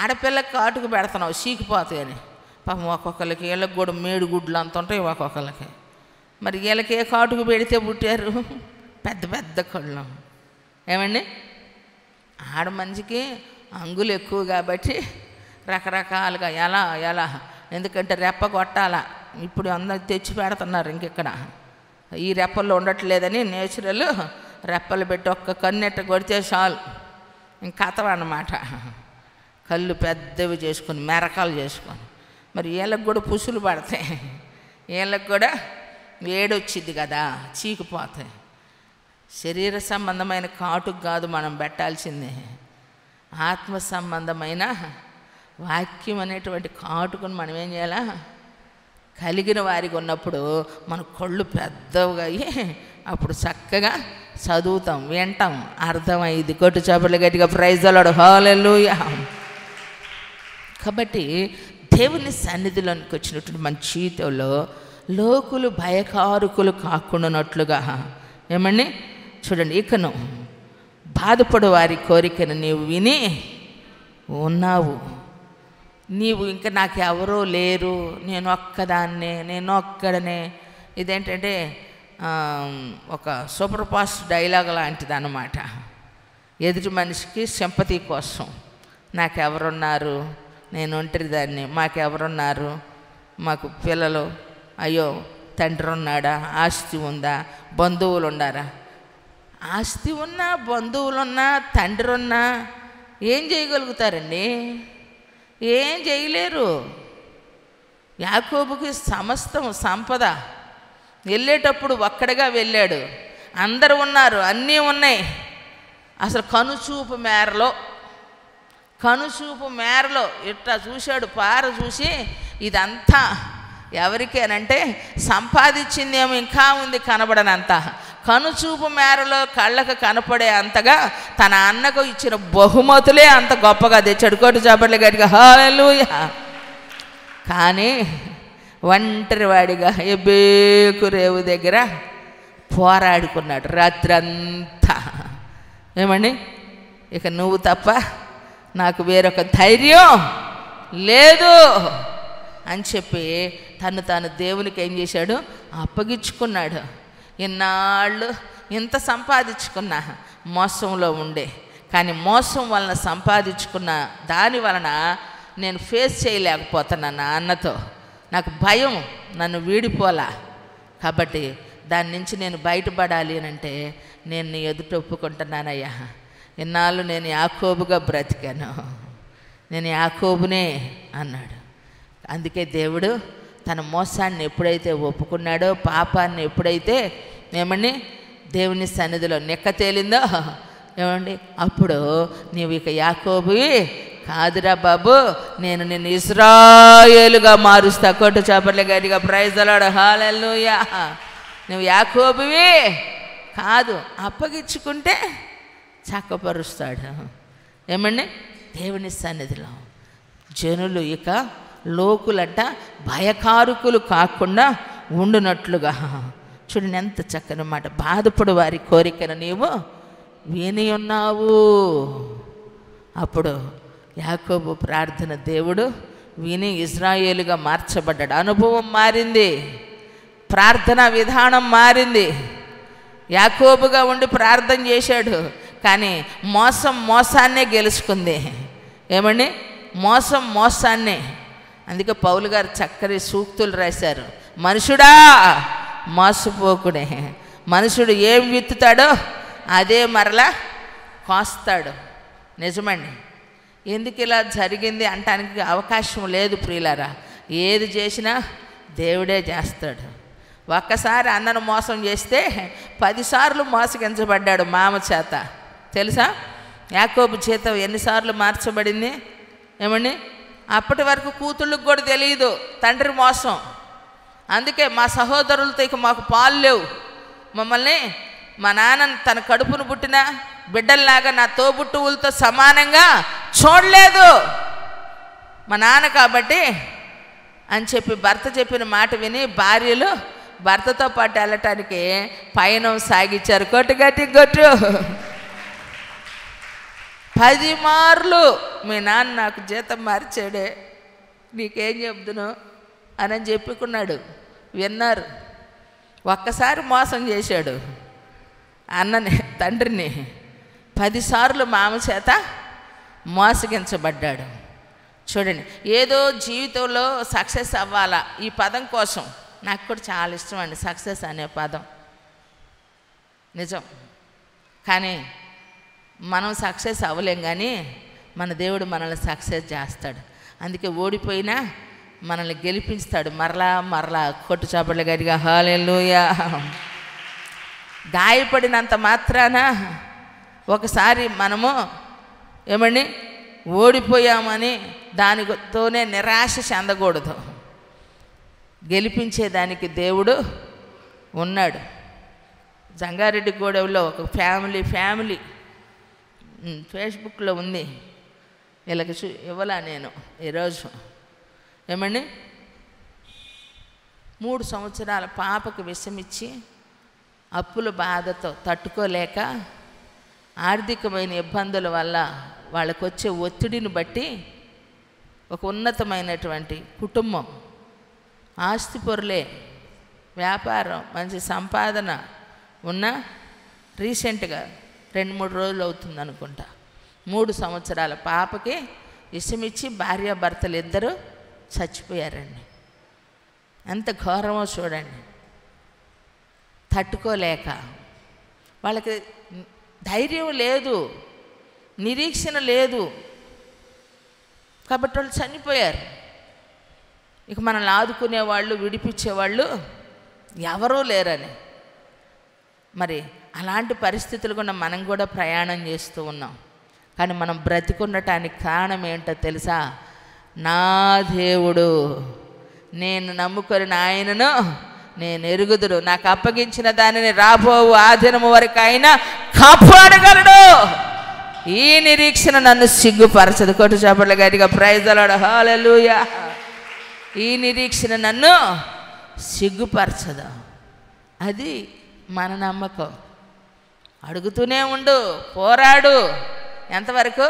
ఆడపిల్లకి కాటుకు పెడుతున్నావు చీకిపోతాయని. పాపం ఒక్కొక్కరికి వీళ్ళకి కూడా మేడుగుడ్లు అంత ఉంటాయి ఒక్కొక్కరికి. మరి వీళ్ళకి ఏ కాటుకు పెడితే పుట్టారు? పెద్ద పెద్ద కళ్ళు. ఏమండి, ఆడ మనిషికి అంగులు ఎక్కువ కాబట్టి రకరకాలుగా ఎలా ఎందుకంటే రెప్ప కొట్టాలా. ఇప్పుడు అందరు తెచ్చి పెడుతున్నారు. ఇంకెక్కడ ఈ రెప్పల్లో ఉండట్లేదని నేచురల్ రెప్పలు పెట్టి ఒక్క కన్నెట్ట కొడితే చాలు ఇంక కథ అన్నమాట. కళ్ళు పెద్దవి చేసుకొని మెరకాలు చేసుకొని. మరి వీళ్ళకి కూడా పుసులు పడతాయి. వీళ్ళకి కూడా వేడొచ్చిద్ది కదా, చీకిపోతాయి. శరీర సంబంధమైన కాటుకు కాదు మనం పెట్టాల్సిందే, ఆత్మ సంబంధమైన వాక్యం అనేటువంటి కాటుకుని మనం ఏం చేయాలా? కలిగిన వారికి ఉన్నప్పుడు మన కళ్ళు పెద్దవిగా అయ్యి అప్పుడు చక్కగా చదువుతాం, వింటాం, అర్థమైంది. కొట్టు చప్పట్లు గట్టిగా ప్రైజ్ ది లార్డ్, హల్లెలూయా. కాబట్టి దేవుని సన్నిధిలోనికి వచ్చినటువంటి మన జీవితంలో లోకులు భయకారకులు కాకుండానట్లుగా ఏమండి చూడండి, ఇకను బాధపడు వారి కోరికను నీవు విని ఉన్నావు. నీవు ఇంకా నాకు ఎవరో లేరు, నేను ఒక్కదాన్నే, నేను ఒక్కడనే. ఇదేంటంటే ఒక సూపర్ ఫాస్ట్ డైలాగ్ లాంటిది అన్నమాట. ఎదుటి మనిషికి సింపతి కోసం, నాకెవరున్నారు, నేను ఒంటరిదాన్ని, మాకెవరున్నారు, మాకు పిల్లలు, అయ్యో తండ్రి ఉన్నాడా, ఆస్తి ఉందా, బంధువులు ఉన్నారా? ఆస్తి ఉన్నా, బంధువులున్నా, తండ్రి ఉన్నా ఏం చేయగలుగుతారండి? ఏం చేయలేరు. యాకోబుకి సమస్తం సంపద, వెళ్ళేటప్పుడు ఒక్కడిగా వెళ్ళాడు. అందరూ ఉన్నారు, అన్నీ ఉన్నాయి. అసలు కనుచూపు మేరలో ఇట్లా చూశాడు, పార చూసి ఇదంతా ఎవరికి అనంటే సంపాదించిందేమో ఇంకా ఉంది కనబడనంత. కనుచూపు మేరలో కళ్ళకు కనపడే అంతగా తన అన్నకు ఇచ్చిన బహుమతులే అంత గొప్పగా తెచ్చాడు. కొట్టు చప్పట్లు గట్టిగా హల్లెలూయా. కానీ ఒంటరి వాడిగా ఎబ్బేకు రేవు దగ్గర పోరాడుకున్నాడు రాత్రంతా. ఏమండి, ఇక నువ్వు తప్ప నాకు వేరొక ధైర్యం లేదు అని చెప్పి తాను దేవునికి ఏం చేశాడు? అప్పగించుకున్నాడు. ఇన్నాళ్ళు ఇంత సంపాదించుకున్నా మోసంలో ఉండే, కానీ మోసం వలన సంపాదించుకున్న దాని వలన నేను ఫేస్ చేయలేకపోతున్నా నా అన్నతో. నాకు భయం, నన్ను వీడిపోలా. కాబట్టి దాని నుంచి నేను బయటపడాలి అని అంటే నేను నీ ఎదుట ఒప్పుకుంటున్నానయ్యా, ఇన్నాళ్ళు నేను యాకోబుగా బ్రతికాను, నేను యాకోబునే అన్నాడు. అందుకే దేవుడు తన మోసాన్ని ఎప్పుడైతే ఒప్పుకున్నాడో, పాపాన్ని ఎప్పుడైతే ఏమండి దేవుని సన్నిధిలో నెక్క తేలిందో ఏమండి, అప్పుడు నీవు ఇక యాకోబువి కాదురా బాబు, నేను నిన్ను ఇశ్రాయేలుగా మారుస్తా. కొట్టు చప్పట్ల గట్టిగా ప్రైజ్ ది లార్డ్, హల్లెలూయా. నువ్వు యాకోబువి కాదు, అప్పగించుకుంటే చక్కపరుస్తాడు. ఏమండి దేవుని సన్నిధిలో జనులు ఇక లోకులంట భయకారుకులు కాకుండా ఉండునట్లుగా. చూడండి ఎంత చక్కని మాట. బాధపడు వారి కోరికను నీవు విని ఉన్నావు. అప్పుడు యాకోబు ప్రార్థన దేవుడు విని ఇశ్రాయేలుగా మార్చబడ్డాడు. అనుభవం మారింది, ప్రార్థన విధానం మారింది. యాకోబుగా ఉండి ప్రార్థన చేశాడు, కానీ మోసం మోసాన్నే గెలుచుకుంది. ఏమండి మోసం మోసాన్నే. అందుకే పౌలు గారు చక్కని సూక్తులు రాశారు. మనుషుడా మోసపోకునే, మనుషుడు ఏం విత్తుతాడో అదే మరలా కోస్తాడు. నిజమండి. ఎందుకు ఇలా జరిగింది అంటానికి అవకాశం లేదు ప్రియులారా. ఏది చేసినా దేవుడే చేస్తాడు. ఒక్కసారి అన్నను మోసం చేస్తే 10 సార్లు మోసగించబడ్డాడు మామ చేత. తెలుసా యాకోబు జీతం ఎన్నిసార్లు మార్చబడింది? ఏమండి అప్పటి వరకు కూతుళ్ళకు కూడా తెలియదు తండ్రి మోసం. అందుకే మా సహోదరులతో ఇక మాకు పాలు లేవు, మమ్మల్ని మా నాన్న తన కడుపును పుట్టిన బిడ్డల్లాగా నా తోబుట్టువులతో సమానంగా చూడలేదు మా నాన్న కాబట్టి అని చెప్పి భర్త చెప్పిన మాట విని భార్యలు భర్తతో పాటు వెళ్ళటానికి పయనం సాగించారు. కొట్టు గట్టి కొట్టు. 10 మార్లు మీ నాన్న నాకు జీతం మార్చాడే, నీకేం చెప్తును అని చెప్పుకున్నాడు. విన్నారు. ఒక్కసారి మోసం చేశాడు అన్నని, తండ్రిని. 10 సార్లు మామ చేత మోసగించబడ్డాడు. చూడండి, ఏదో జీవితంలో సక్సెస్ అవ్వాలా ఈ పదం కోసం. నాకు కూడా చాలా ఇష్టం అండి సక్సెస్ అనే పదం, నిజం. కానీ మనం సక్సెస్ అవ్వలేం, కానీ మన దేవుడు మనల్ని సక్సెస్ చేస్తాడు. అందుకే ఓడిపోయినా మనల్ని గెలిపిస్తాడు మరలా మరలా. కొట్టు చప్పట్లు గట్టిగా హల్లెలూయా. గాయపడినంత మాత్రాన ఒకసారి మనము ఏమండి ఓడిపోయామని దానితోనే నిరాశ చెందకూడదు. గెలిపించేదానికి దేవుడు ఉన్నాడు. జంగారెడ్డి గూడెంలో ఒక ఫ్యామిలీ ఫేస్బుక్లో ఉంది. వీళ్ళకి ఇవ్వలా నేను ఈరోజు. ఏమండి 3 సంవత్సరాల పాపకు విషమిచ్చి అప్పుల బాధతో తట్టుకోలేక ఆర్థికమైన ఇబ్బందుల వల్ల వాళ్ళకు వచ్చే ఒత్తిడిని బట్టి ఒక ఉన్నతమైనటువంటి కుటుంబం, ఆస్తిపరులే, వ్యాపారం, మంచి సంపాదన ఉన్న రీసెంట్గా 2-3 రోజులు అవుతుంది అనుకుంటా 3 సంవత్సరాల పాపకి విషమిచ్చి భార్యాభర్తలు ఇద్దరు చచ్చిపోయారండి. ఎంత ఘోరమో చూడండి. తట్టుకోలేక వాళ్ళకి ధైర్యం లేదు, నిరీక్షణ లేదు, కాబట్టి వాళ్ళు చనిపోయారు. ఇక మనల్ని ఆదుకునేవాళ్ళు విడిపించేవాళ్ళు ఎవరూ లేరని. మరి అలాంటి పరిస్థితులు కూడా మనం కూడా ప్రయాణం చేస్తూ ఉన్నాం. కానీ మనం బ్రతికుండటానికి కారణం ఏంటో తెలుసా? నా దేవుడు, నేను నమ్ముకొని ఆయనను నేను ఎరుగుదురు, నాకు అప్పగించిన దానిని రాబో ఆ దినము వరకు అయినా కాపాడగలడు. ఈ నిరీక్షణ నన్ను సిగ్గుపరచదు. కొట్టు చప్పట్ల గట్టిగా ప్రైజ్ ది లార్డ్, హల్లెలూయా. ఈ నిరీక్షణ నన్ను సిగ్గుపరచదు. అది మన నమ్మకం. అడుగుతూనే ఉండు, పోరాడు. ఎంతవరకు?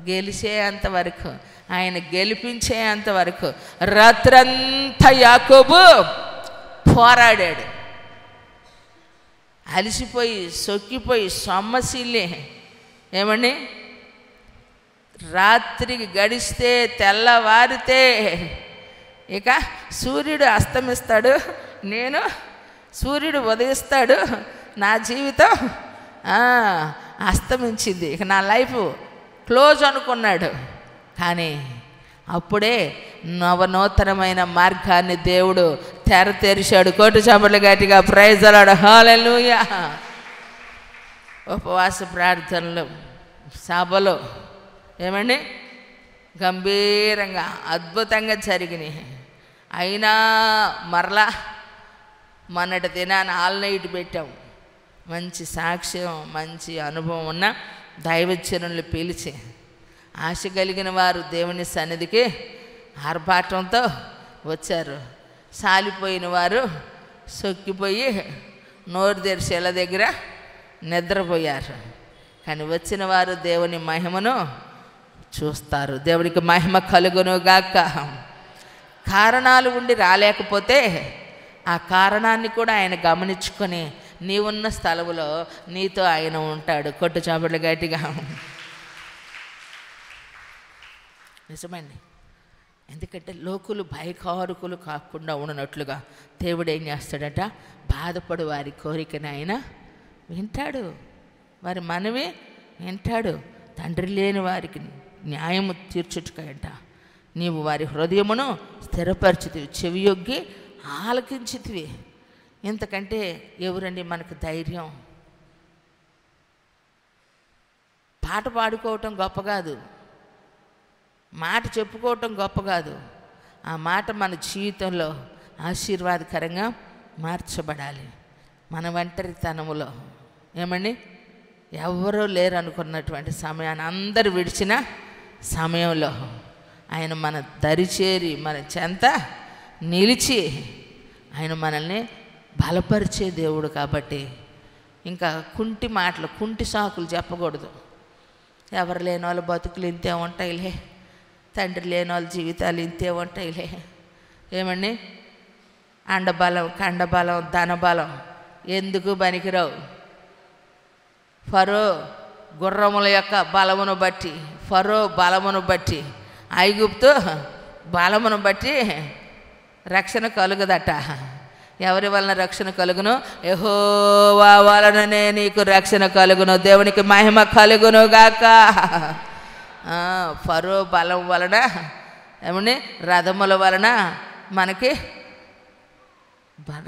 గెలిచేంతవరకు, ఆయన గెలిపించేంతవరకు. రాత్రంతా యాకోబు పోరాడాడు. అలసిపోయి సొక్కిపోయి సొమ్మసిల్లి ఏమండి రాత్రికి గడిస్తే తెల్లవారితే ఇక సూర్యుడు అస్తమిస్తాడు, నేను సూర్యుడు ఉదయిస్తాడు, నా జీవితం అస్తమించింది, ఇక నా లైఫ్ క్లోజ్ అనుకున్నాడు. కానీ అప్పుడే నవనూతనమైన మార్గాన్ని దేవుడు తెరిచాడు. కోటి చప్పట్లు గట్టిగా ప్రైజ్ ది లార్డ్, హల్లెలూయా. ఉపవాస ప్రార్థనలు సభలో ఏమండి గంభీరంగా అద్భుతంగా జరిగినాయి. అయినా మరలా మొన్నటి దినాన్ని ఆల్ నైట్ పెట్టాం. మంచి సాక్ష్యం, మంచి అనుభవం ఉన్న దైవజనులు పిలిచి ఆశ కలిగిన వారు దేవుని సన్నిధికి ఆర్భాటంతో వచ్చారు. సాలిపోయిన వారు సొక్కిపోయి నోరు తెరిచేల దగ్గర నిద్రపోయారు. కానీ వచ్చిన వారు దేవుని మహిమను చూస్తారు. దేవునికి మహిమ కలుగును గాక. కారణాలు ఉండి రాలేకపోతే ఆ కారణాన్ని కూడా ఆయన గమనించుకొని నీవున్న స్థలములో నీతో ఆయన ఉంటాడు. కొట్టు చప్పట్లు గట్టిగా. నిజమండి. ఎందుకంటే లోకులు భయకారుకులు కాకుండా ఉండనట్లుగా దేవుడు ఏం చేస్తాడట, బాధపడు వారి కోరికని ఆయన వింటాడు, వారి మనవి వింటాడు. తండ్రి లేని వారికి న్యాయము తీర్చుటకంట నీవు వారి హృదయమును స్థిరపరచుతివి, చెవియొగ్గి ఆలకించితివి. ఇంతకంటే ఎవరండి మనకు ధైర్యం? పాట పాడుకోవటం గొప్ప కాదు, మాట చెప్పుకోవటం గొప్ప కాదు. ఆ మాట మన జీవితంలో ఆశీర్వాదకరంగా మార్చబడాలి. మన ఒంటరితనములో ఏమండి ఎవరూ లేరు అనుకున్నటువంటి సమయాన్ని అందరు విడిచిన సమయంలో ఆయన మన దరిచేరి మన చెంత నిలిచి ఆయన మనల్ని బలపరిచే దేవుడు. కాబట్టి ఇంకా కుంటి మాటలు, కుంటి సాకులు చెప్పకూడదు. ఎవరు లేని వాళ్ళ బతుకులు ఇంతే ఉంటాయిలే, తండ్రి లేని వాళ్ళ జీవితాలు ఇంతే ఉంటాయిలే. ఏమండి అండబలం, కండబలం, ధనబలం ఎందుకు పనికిరావు. ఫరో గుర్రముల యొక్క బలమును బట్టి, ఫరో బలమును బట్టి, ఐగుప్తు బలమును బట్టి రక్షణ కలుగదట. ఎవరి వలన రక్షణ కలుగును? యెహోవా వలననే నీకు రక్షణ కలుగును. దేవునికి మహిమ కలుగును గాక. ఫరో బలం వలన ఏమండి రథముల వలన మనకి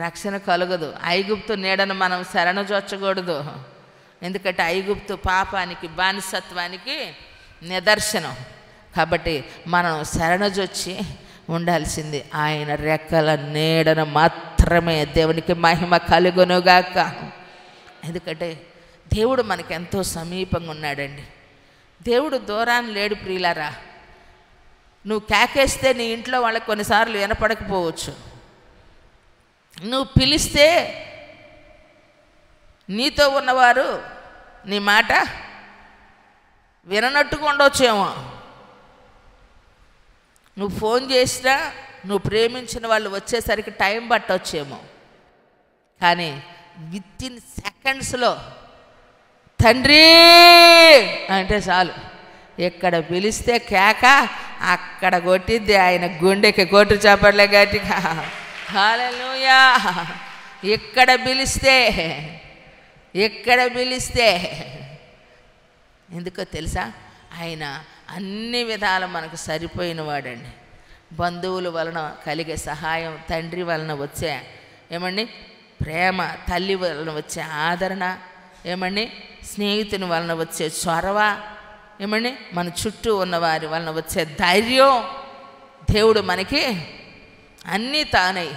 రక్షణ కలుగదు. ఐగుప్తు నీడను మనం శరణజొచ్చకూడదు. ఎందుకంటే ఐగుప్తు పాపానికి, బానిసత్వానికి నిదర్శనం. కాబట్టి మనం శరణజొచ్చి ఉండాల్సింది ఆయన రెక్కల నీడను మాత్రమే. దేవునికి మహిమ కలుగునుగాక. ఎందుకంటే దేవుడు మనకి ఎంతో సమీపంగా ఉన్నాడండి. దేవుడు దూరాన్ని లేడు ప్రియులారా. నువ్వు కేకేస్తే నీ ఇంట్లో వాళ్ళకి కొన్నిసార్లు వినపడకపోవచ్చు. నువ్వు పిలిస్తే నీతో ఉన్నవారు నీ మాట విననట్టుగా ఉండవచ్చేమో. నువ్వు ఫోన్ చేసినా నువ్వు ప్రేమించిన వాళ్ళు వచ్చేసరికి టైం పట్టవచ్చేమో. కానీ వితిన్ సెకండ్స్లో తండ్రి అంటే చాలు, ఎక్కడ పిలిస్తే కేక అక్కడ కొట్టిద్ది ఆయన గుండెకి. కొట్టు చప్పట్లే గట్టిగా హల్లెలూయా. ఎక్కడ పిలిస్తే ఎందుకో తెలుసా, ఆయన అన్ని విధాలు మనకు సరిపోయిన వాడండి. బంధువుల వలన కలిగే సహాయం, తండ్రి వలన వచ్చే ఏమండి ప్రేమ, తల్లి వలన వచ్చే ఆదరణ, ఏమండి స్నేహితుని వలన వచ్చే చొరవ, ఏమండి మన చుట్టూ ఉన్నవారి వలన వచ్చే ధైర్యం, దేవుడు మనకి అన్నీ తానై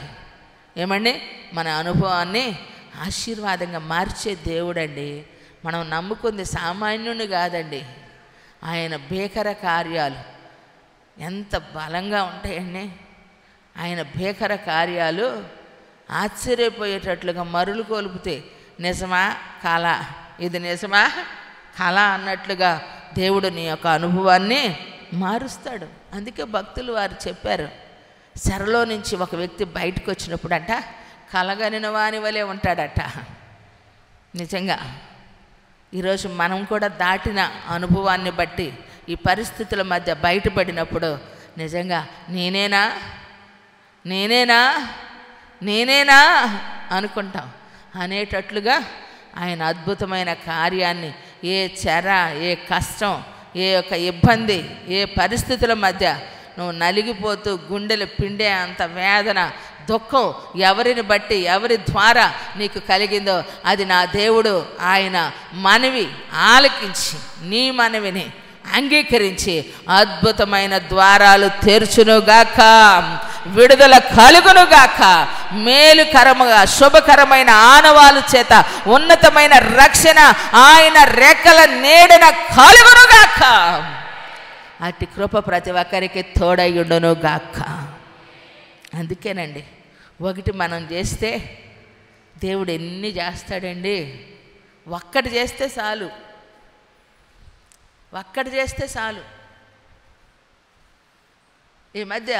ఏమండి మన అనుభవాన్ని ఆశీర్వాదంగా మార్చే దేవుడండి. మనం నమ్ముకుంది సామాన్యుని కాదండి. ఆయన భీకర కార్యాలు ఎంత బలంగా ఉంటాయండి. ఆయన భీకర కార్యాలు ఆశ్చర్యపోయేటట్లుగా మరులు కొలుపుతే నిజమా కళ, ఇది నిజమా కళ అన్నట్లుగా దేవుడు నీ యొక్క అనుభవాన్ని మారుస్తాడు. అందుకే భక్తులు వారు చెప్పారు, చెరలో నుంచి ఒక వ్యక్తి బయటకు వచ్చినప్పుడంట కలగనిన వాని వలె ఉంటాడట. నిజంగా ఈరోజు మనం కూడా దాటిన అనుభవాన్ని బట్టి ఈ పరిస్థితుల మధ్య బయటపడినప్పుడు నేనేనా అనుకుంటాం. అనేటట్లుగా ఆయన అద్భుతమైన కార్యాన్ని ఏ చెర, ఏ కష్టం, ఏ యొక్క ఇబ్బంది, ఏ పరిస్థితుల మధ్య నువ్వు నలిగిపోతూ గుండెలు పిండే అంత వేదన, దుఃఖం ఎవరిని బట్టి, ఎవరి ద్వారా నీకు కలిగిందో అది నా దేవుడు ఆయన మనవి ఆలకించి నీ మనవిని అంగీకరించి అద్భుతమైన ద్వారాలు తెరుచునుగాక, విడుదల కలుగునుగాక, మేలుకరముగా శుభకరమైన ఆనవాలు చేత ఉన్నతమైన రక్షణ ఆయన రెక్కల నీడన కలుగునుగాక. అట్టి కృప ప్రతి ఒక్కరికి తోడయుండునుగాక. అందుకేనండి ఒకటి మనం చేస్తే దేవుడు ఎన్ని చేస్తాడండి. ఒక్కటి చేస్తే చాలు, ఒక్కటి చేస్తే చాలు. ఈ మధ్య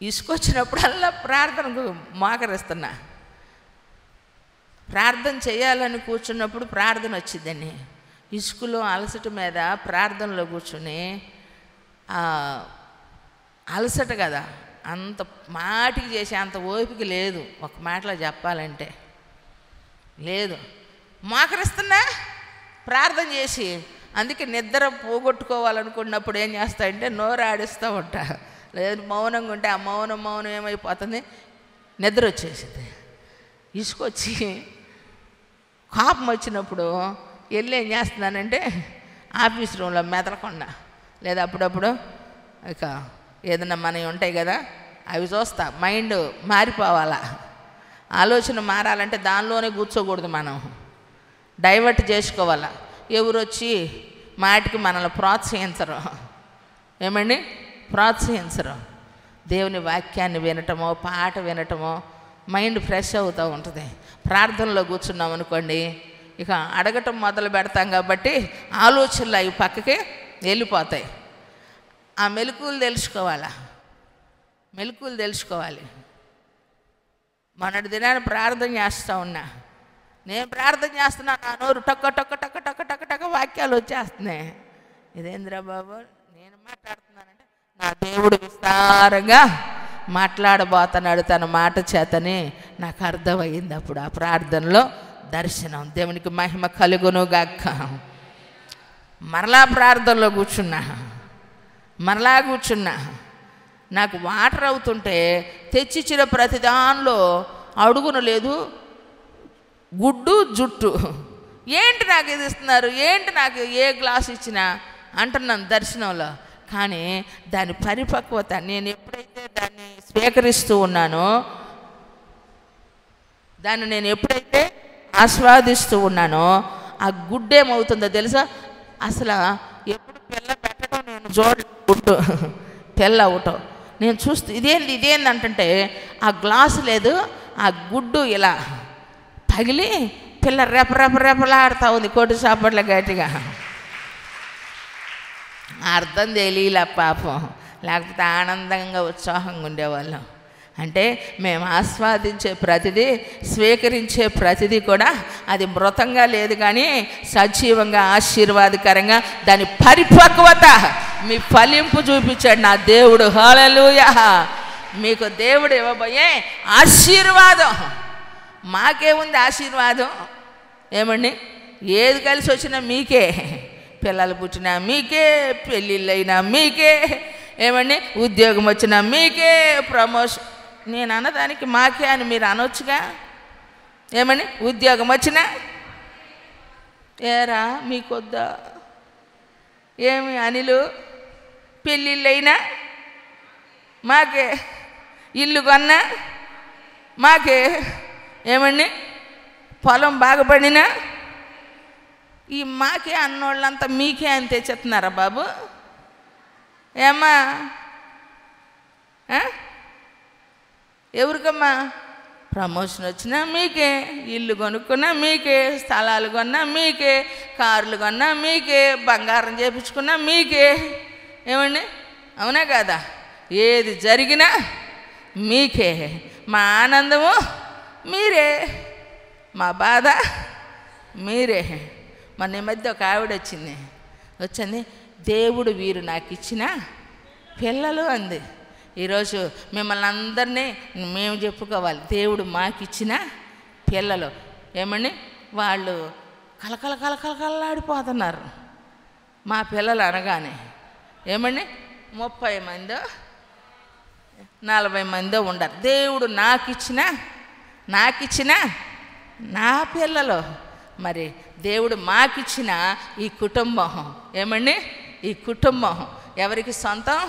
ఇసుకొచ్చినప్పుడల్లా ప్రార్థనకు మోకరిస్తున్నా. ప్రార్థన చేయాలని కూర్చున్నప్పుడు ప్రార్థన వచ్చిందండి. ఇసుకలో అలసట మీద ప్రార్థనలో కూర్చుని అలసట కదా, అంత మాటికి చేసే అంత ఓపిక లేదు, ఒక మాటలో చెప్పాలంటే లేదు. మోకరిస్తున్నా ప్రార్థన చేసి. అందుకే నిద్ర పోగొట్టుకోవాలనుకున్నప్పుడు ఏం చేస్తాయంటే నోరు ఆడిస్తూ ఉంటా, లేదు మౌనంగా ఉంటే ఆ మౌనం ఏమైపోతుంది, నిద్ర వచ్చేసింది. ఇసుకొచ్చి కోపం వచ్చినప్పుడు వెళ్ళి ఏం చేస్తున్నానంటే ఆఫీస్ రూమ్లో మెదలకుండా, లేదా అప్పుడప్పుడు ఇక ఏదైనా మనవి ఉంటాయి కదా అవి చూస్తా. మైండ్ మారిపోవాలా, ఆలోచన మారాలంటే దానిలోనే కూర్చోకూడదు, మనం డైవర్ట్ చేసుకోవాలా. ఎవరు వచ్చి మాటికి మనల్ని ప్రోత్సహించరు, ఏమండి ప్రోత్సహించరు. దేవుని వాక్యాన్ని వినటమో, పాట వినటమో మైండ్ ఫ్రెష్ అవుతూ ఉంటుంది. ప్రార్థనలో కూర్చున్నాం అనుకోండి, ఇక అడగటం మొదలు పెడతాం కాబట్టి ఆలోచనలు అవి పక్కకి వెళ్ళిపోతాయి. ఆ మెలకువలు తెలుసుకోవాలా, మెలకువలు తెలుసుకోవాలి. మొన్నటి దినాన్ని ప్రార్థన చేస్తూ ఉన్నా. నేను ప్రార్థన చేస్తున్నా, నా నోరు టక్క టక్క టక్క టక్క టక్క టక్క వాక్యాలు వచ్చేస్తున్నాయి. ఇదేంద్రా బాబు నేను మాట్లాడుతున్నానంటే నా దేవుడు విస్తారంగా మాట్లాడబోతున్నాడు తన మాట చేతని నాకు అర్థమయ్యింది. అప్పుడు ఆ ప్రార్థనలో దర్శనం. దేవునికి మహిమ కలుగునుగాక. మరలా ప్రార్థనలో మరలా కూర్చున్నా. నాకు వాటర్ అవుతుంటే తెచ్చిచ్చిన ప్రతి దానిలో అడుగును లేదు, గుడ్డు జుట్టు. ఏంటి నాకు ఇది ఇస్తున్నారు, ఏంటి నాకు ఏ గ్లాస్ ఇచ్చినా అంటున్నాను దర్శనంలో. కానీ దాని పరిపక్వత, నేను ఎప్పుడైతే దాన్ని స్వీకరిస్తూ ఉన్నానో, దాన్ని నేను ఎప్పుడైతే ఆస్వాదిస్తూ ఉన్నానో, ఆ గుడ్డు ఏమవుతుందో తెలుసా? అసలు ఎప్పుడు పిల్ల పెట్టడం నేను గుడ్డు పిల్ల అవటం నేను చూస్తూ ఇదేంది అంటుంటే ఆ గ్లాసు లేదు, ఆ గుడ్డు ఇలా పగిలి పిల్ల రెపరెపలాడుతూ ఉంది కొట్టు చాపట్ల గట్టిగా. అర్థం తెలియలే పాపం, లేకపోతే ఆనందంగా ఉత్సాహంగా ఉండేవాళ్ళం. అంటే మేము ఆస్వాదించే ప్రతిదీ, స్వీకరించే ప్రతిదీ కూడా అది మృతంగా లేదు కానీ సజీవంగా, ఆశీర్వాదకరంగా దాని పరిపక్వత మీ ఫలింపు చూపించాడు నా దేవుడు. హల్లెలూయా. మీకు దేవుడు ఇవ్వబోయే ఆశీర్వాదం. మాకేముంది ఆశీర్వాదం? ఏమండి, ఏది కలిసి వచ్చినా మీకే, పిల్లలు పుట్టినా మీకే, పెళ్ళిళ్ళైనా మీకే, ఏమండి ఉద్యోగం వచ్చినా మీకే, ప్రమోషన్. నేను అన్నదానికి మాకే అని మీరు అనొచ్చుగా. ఏమండి ఉద్యోగం వచ్చినా ఏరా మీకొద్దా? ఏమి అనిలు పెళ్ళిళ్ళైనా మాకే, ఇల్లు కొన్నా మాకే, ఏమండి పొలం బాగుపడినా ఈ మాకే అన్నోళ్ళంతా మీకే అని తెచ్చేస్తున్నారా బాబు? ఏమ్మా ఎవరికమ్మా? ప్రమోషన్ వచ్చినా మీకే, ఇల్లు కొనుక్కున్నా మీకే, స్థలాలు కొన్నా మీకే, కార్లు కొన్నా మీకే, బంగారం చేపించుకున్నా మీకే. ఏమండి అవునా కదా? ఏది జరిగినా మీకే. మా ఆనందము మీరే, మా బాధ మీరే. మొన్న ఈ మధ్య ఒక ఆవిడ వచ్చింది, దేవుడు వీరు నాకు ఇచ్చిన పిల్లలు అంది. ఈరోజు మిమ్మల్ని అందరినీ మేము చెప్పుకోవాలి, దేవుడు మాకిచ్చిన పిల్లలు ఏమండి వాళ్ళు కలకలలాడిపోతున్నారు. మా పిల్లలు అనగానే ఏమండి 30 మందో 40 మందో ఉండరు. దేవుడు నాకిచ్చిన నా పిల్లలు. మరి దేవుడు మాకిచ్చిన ఈ కుటుంబం ఏమండి, ఈ కుటుంబం ఎవరికి సొంతం?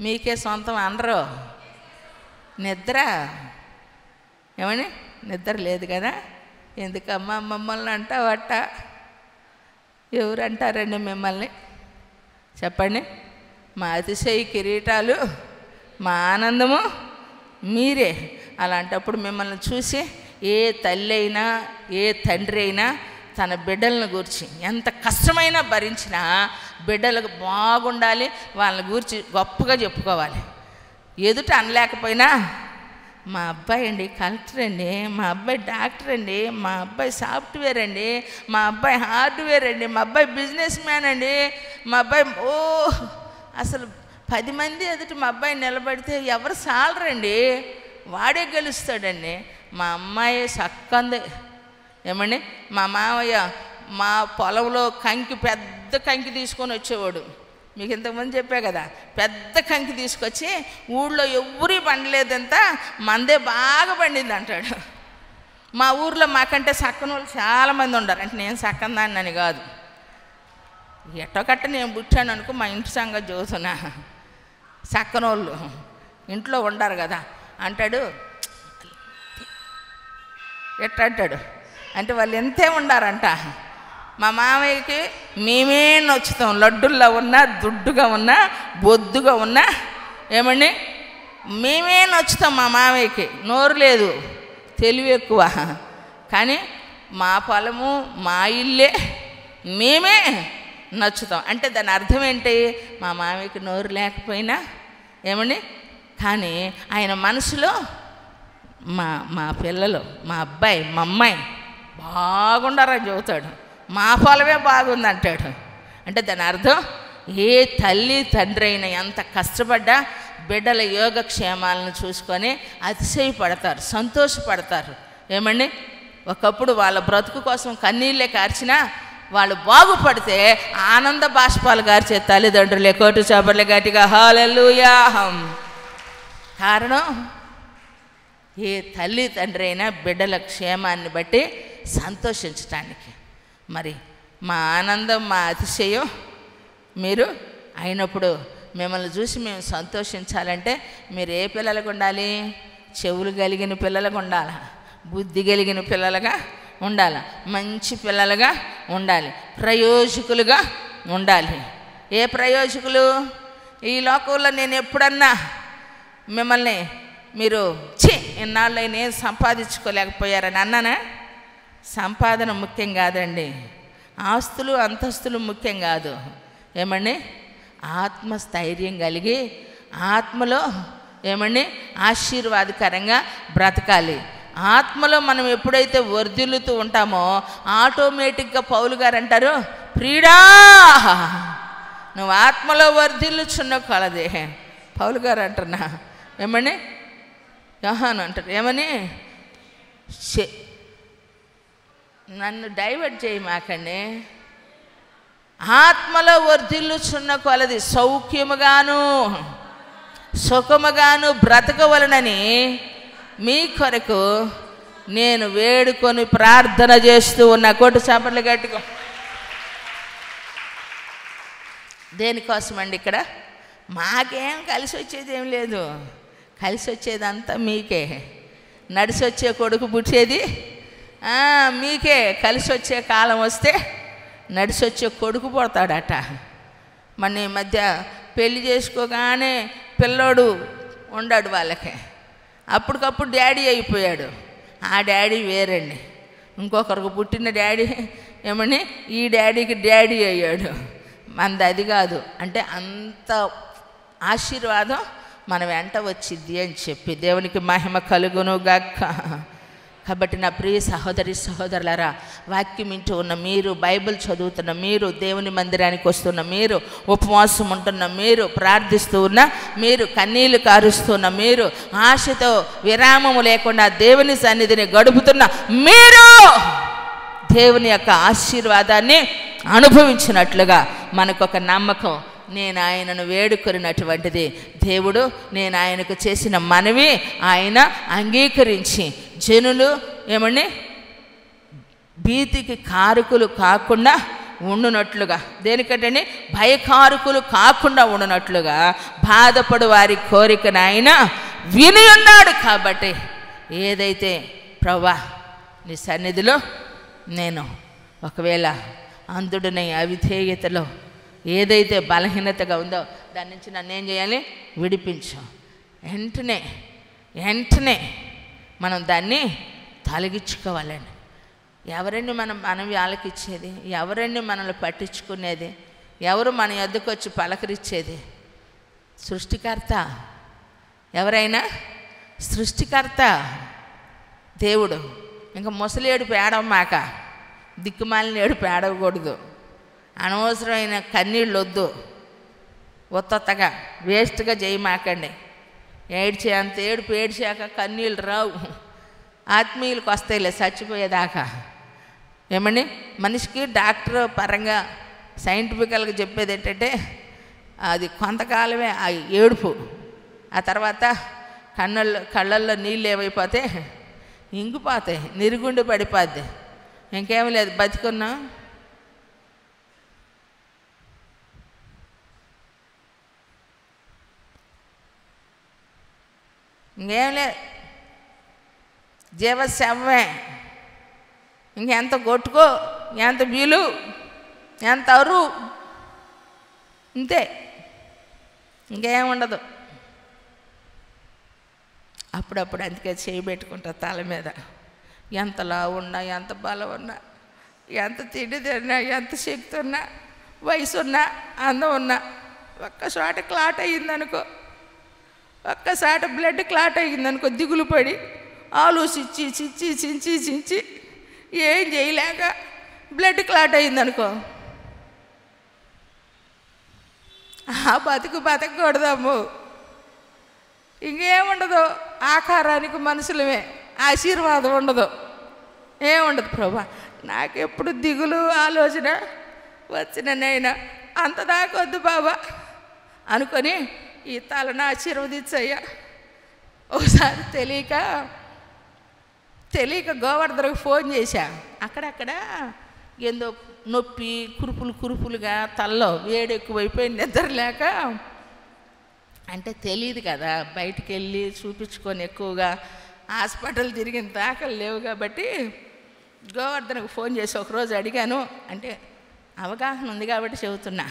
మీకే సొంతం అనరు. నిద్ర ఏమని నిద్ర లేదు కదా, ఎందుకమ్మా మమ్మల్ని అంటావట? ఎవరు అంటారండి మిమ్మల్ని? చెప్పండి. మా అతిశయ కిరీటాలు, మా ఆనందము మీరే. అలాంటప్పుడు మిమ్మల్ని చూసి ఏ తల్లి అయినా ఏ తండ్రి అయినా తన బిడ్డలను గురించి ఎంత కష్టమైనా భరించినా బిడ్డలకు బాగుండాలి, వాళ్ళని గురించి గొప్పగా చెప్పుకోవాలి. ఎదుట అనలేకపోయినా మా అబ్బాయి అండి కలెక్టర్ అండి, మా అబ్బాయి డాక్టర్ అండి, మా అబ్బాయి సాఫ్ట్వేర్ అండి, మా అబ్బాయి హార్డ్వేర్ అండి, మా అబ్బాయి బిజినెస్ మ్యాన్ అండి, మా అబ్బాయి అసలు 10 మంది ఎదుట మా అబ్బాయి నిలబడితే ఎవరు సాలరండి, వాడే గెలుస్తాడండి. మా అమ్మాయి సక్కంది ఏమండి. మా మావయ్య మా పొలంలో పెద్ద కంకి తీసుకొని వచ్చేవాడు. మీకు ఇంతకుముందు చెప్పా కదా, పెద్ద కంకి తీసుకొచ్చి ఊళ్ళో ఎవ్వరీ పండలేదంతా మందే బాగా పండింది అంటాడు. మా ఊర్లో మాకంటే సక్కన వాళ్ళు చాలామంది ఉండరు. అంటే నేను సక్కన దాన్ని అని కాదు, ఎట్టోకట్ట నేను పుట్టాను అనుకో, మా ఇంటి సంగతి చూస్తున్నా. సక్కనోళ్ళు ఇంట్లో ఉండరు కదా అంటాడు. ఎట్టంటాడు అంటే వాళ్ళు ఎంతే ఉండారంట. మా మామయ్యకి మేమే నచ్చుతాం, లడ్డుల్లో ఉన్నా దుడ్డుగా ఉన్నా బొద్దుగా ఉన్నా ఏమండి మేమే నచ్చుతాం. మా మామయ్యకి నోరు లేదు, తెలివి ఎక్కువ, కానీ మా పొలము మా ఇల్లే మేమే నచ్చుతాం. అంటే దాని అర్థం ఏంటి? మా మామయ్యకి నోరు లేకపోయినా ఏమండి, కానీ ఆయన మనసులో మా పిల్లలు, మా అబ్బాయి మా అమ్మాయి బాగుండారని చెబుతాడు. మా పొలమే బాగుంది అంటాడు. అంటే దాని అర్థం ఏ తల్లి తండ్రి అయినా ఎంత కష్టపడ్డా బిడ్డల యోగక్షేమాలను చూసుకొని అతిశయపడతారు, సంతోషపడతారు. ఏమండి ఒకప్పుడు వాళ్ళ బ్రతుకు కోసం కన్నీళ్ళే కార్చినా వాళ్ళు బాగుపడితే ఆనంద బాష్పాలు గార్చే తల్లిదండ్రులే కోటు చాపర్లే గట్టిగా హల్లెలూయా. కారణం ఏ తల్లి తండ్రి అయినా బిడ్డల క్షేమాన్ని బట్టి సంతోషించటానికి. మరి మా ఆనందం మా అతిశయం మీరు అయినప్పుడు మిమ్మల్ని చూసి మేము సంతోషించాలంటే మీరు ఏ పిల్లలకు ఉండాలి? చెవులు కలిగిన పిల్లలకు ఉండాలి, బుద్ధి కలిగిన పిల్లలుగా ఉండాలి, మంచి పిల్లలుగా ఉండాలి, ప్రయోజకులుగా ఉండాలి. ఏ ప్రయోజకులు? ఈ లోకంలో నేను ఎప్పుడన్నా మిమ్మల్ని మీరు ఇన్నాళ్ళు ఏం సంపాదించుకోలేకపోయారని అన్నానా? సంపాదన ముఖ్యం కాదండి, ఆస్తులు అంతస్తులు ముఖ్యం కాదు. ఏమండి ఆత్మస్థైర్యం కలిగి ఆత్మలో ఏమండి ఆశీర్వాదకరంగా బ్రతకాలి. ఆత్మలో మనం ఎప్పుడైతే వర్ధిల్లుతూ ఉంటామో ఆటోమేటిక్గా పౌలు గారు అంటారు, ప్రియుడా నువ్వు ఆత్మలో వర్ధిల్లుచున్న కలదే. పౌలు గారు అంటున్నా ఏమని యోహాను అంటారు, ఏమని నన్ను డైవర్ట్ చేయి మాకండి. ఆత్మలో వర్ధిల్లుచున్న కొలది సౌఖ్యముగాను సుఖముగాను బ్రతకవలనని మీ కొరకు నేను వేడుకొని ప్రార్థన చేస్తూ ఉన్న. కొట్టు చాపర్లు గట్టిగా. దేనికోసమండి? ఇక్కడ మాకేం కలిసి వచ్చేది ఏం లేదు, కలిసి వచ్చేదంతా మీకే. నడిచి వచ్చే కొడుకు పుట్టేది మీకే. కలిసి వచ్చే కాలం వస్తే నడిచి వచ్చే కొడుకు పుడతాడట. మన ఈ మధ్య పెళ్లి చేసుకోగానే పిల్లోడు ఉండాడు వాళ్ళకి, అప్పటికప్పుడు డాడీ అయిపోయాడు. ఆ డాడీ వేరండి. ఇంకొకరికి పుట్టిన డాడీ ఏమని ఈ డాడీకి డాడీ అయ్యాడు. మనది అది కాదు. అంటే అంత ఆశీర్వాదం మన వెంట వచ్చింది అని చెప్పి దేవునికి మహిమ కలుగును గాక. కాబట్టి నా ప్రియ సహోదరి సహోదరులారా, వాక్యం వింటూ ఉన్న మీరు, బైబిల్ చదువుతున్న మీరు, దేవుని మందిరానికి వస్తున్న మీరు, ఉపవాసం ఉంటున్న మీరు, ప్రార్థిస్తూ ఉన్న మీరు, కన్నీళ్లు కారుస్తున్న మీరు, ఆశతో విరామము లేకుండా దేవుని సన్నిధిని గడుపుతున్న మీరు దేవుని యొక్క ఆశీర్వాదాన్ని అనుభవించినట్లుగా మనకొక నమ్మకం. నేను ఆయనను వేడుకొనినటువంటిది దేవుడు, నేను ఆయనకు చేసిన మనవి ఆయన అంగీకరించి జనులు ఏమండి భీతికి కారకులు కాకుండా ఉండునట్లుగా, దేనికంటే భయకారకులు కాకుండా ఉండునట్లుగా బాధపడు వారి కోరికను ఆయన విని ఉన్నాడు. కాబట్టి ఏదైతే ప్రభువా నీ సన్నిధిలో నేను ఒకవేళ అంధుడిని అవిధేయతలో ఏదైతే బలహీనతగా ఉందో దాని నుంచి నన్ను ఏం చేయాలి, విడిపించు. వెంటనే మనం దాన్ని తొలగించుకోవాలండి. ఎవరండి మనవి ఆలకిచ్చేది? ఎవరండి మనల్ని పట్టించుకునేది? ఎవరు మన యొద్దకు వచ్చి పలకరించేది? సృష్టికర్త. ఎవరైనా సృష్టికర్త దేవుడు. ఇంకా ముసలేడు పేడమాక, దిక్కుమాలిన ఏడు పేడకూడదు, అనవసరమైన కన్నీళ్ళు వద్దు, ఒత్తొత్తగా వేస్ట్గా చేయమాకండి. అంత ఏడుపు ఏడ్చాక కన్నీళ్ళు రావు, ఆత్మీయులకు వస్తాయిలే చచ్చిపోయేదాకా. ఏమండి మనిషికి డాక్టర్ పరంగా సైంటిఫికల్గా చెప్పేది ఏంటంటే అది కొంతకాలమే ఆ ఏడుపు, ఆ తర్వాత కళ్ళల్లో నీళ్ళు ఏమైపోతే ఇంగిపోతాయి, నిరుగుండి పడిపోద్ది, ఇంకేమీ లేదు, బతికున్నా ఇంకేం లేదు, జీవశవమే. ఇంకెంత కొట్టుకో, ఎంత బీలు, ఎంత అరు, ఇంతే, ఇంకేముండదు. అప్పుడప్పుడు అందుకే చేయి పెట్టుకుంటా తల మీద. ఎంత లావు ఉన్నా, ఎంత బలం ఉన్నా, ఎంత తిండి తిన్నా, ఎంత శక్తి ఉన్నా, వయసు ఉన్నా, అందం ఉన్నా, ఒక్కసారి క్లాట్ అయ్యిందనుకో, ఒక్కసారి బ్లడ్ క్లాట్ అయ్యిందనుకో, దిగులు పడి ఆలోచించి చించి ఏం చేయలేక బ్లడ్ క్లాట్ అయ్యిందనుకో, బతకూడదమ్ము. ఇంకేముండదు, ఆకారానికి మనుషులమే, ఆశీర్వాదం ఉండదు, ఏముండదు. ప్రభా నాకెప్పుడు దిగులు ఆలోచన వచ్చినైనా అంతదాకా వద్దు బాబా అనుకొని ఈ తలను ఆశీర్వదించయ్యా. ఒకసారి తెలియక గోవర్ధనకు ఫోన్ చేశా. అక్కడక్కడ ఏందో నొప్పి, కురుపులుగా తల్లో వేడి ఎక్కువైపోయి నిద్ర లేక, అంటే తెలియదు కదా, బయటికి వెళ్ళి చూపించుకొని ఎక్కువగా హాస్పిటల్ తిరిగిన దాఖలు లేవు కాబట్టి గోవర్ధనకు ఫోన్ చేసి ఒకరోజు అడిగాను. అంటే అవగాహన ఉంది కాబట్టి చెబుతున్నా,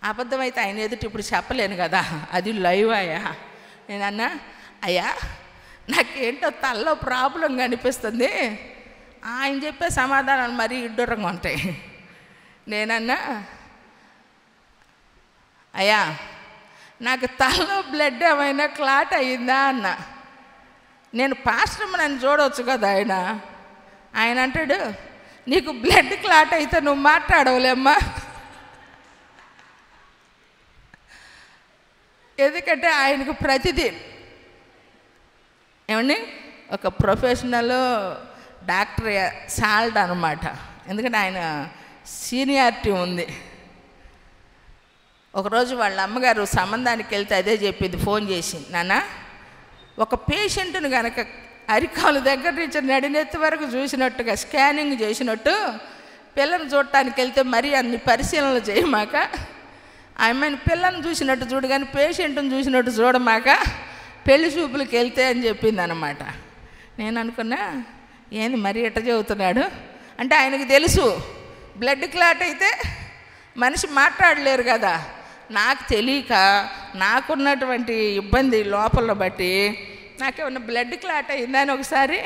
అబద్ధమైతే ఆయన ఎదుటి ఇప్పుడు చెప్పలేను కదా, అది లైవ్ అయ్యా. నేనన్నా, అయ్యా నాకేంటో తల్లో ప్రాబ్లం కనిపిస్తుంది, ఆయన చెప్పే సమాధానాలు మరీ ఇడ్డూరంగా ఉంటాయి. నేనన్నా, అయ్యా నాకు తలలో బ్లడ్ ఏమైనా క్లాట్ అయ్యిందా అన్న. నేను పాస్టర్ నన్ను చూడవచ్చు కదా. ఆయన అంటాడు, నీకు బ్లడ్ క్లాట్ అయితే నువ్వు మాట్లాడవులేమ్మా, ఎందుకంటే ఆయనకు ప్రతిదీ ఏమండి ఒక ప్రొఫెషనల్ డాక్టర్ సాల్డ్ అనమాట. ఎందుకంటే ఆయన సీనియారిటీ ఉంది. ఒకరోజు వాళ్ళ అమ్మగారు సంబంధానికి వెళ్తే అదే చెప్పింది ఫోన్ చేసి, నాన్న ఒక పేషెంట్ను కనుక అరికాలు దగ్గర నుంచి నడినెత్తి వరకు చూసినట్టుగా స్కానింగ్ చేసినట్టు పిల్లని చూడటానికి వెళ్తే మరీ అన్ని పరిశీలనలు చేయమాక, ఆమెను పిల్లని చూసినట్టు చూడు కానీ పేషెంట్ని చూసినట్టు చూడమాక, పెళ్లి చూపులకు వెళ్తే అని చెప్పింది అన్నమాట. నేను అనుకున్నా, ఏంది మరీ ఎట్ట చెబుతున్నాడు అంటే ఆయనకు తెలుసు బ్లడ్ క్లాట్ అయితే మనిషి మాట్లాడలేరు కదా. నాకు తెలియక నాకున్నటువంటి ఇబ్బంది లోపల బట్టి నాకేమన్నా బ్లడ్ క్లాట్ అయిందని ఒకసారి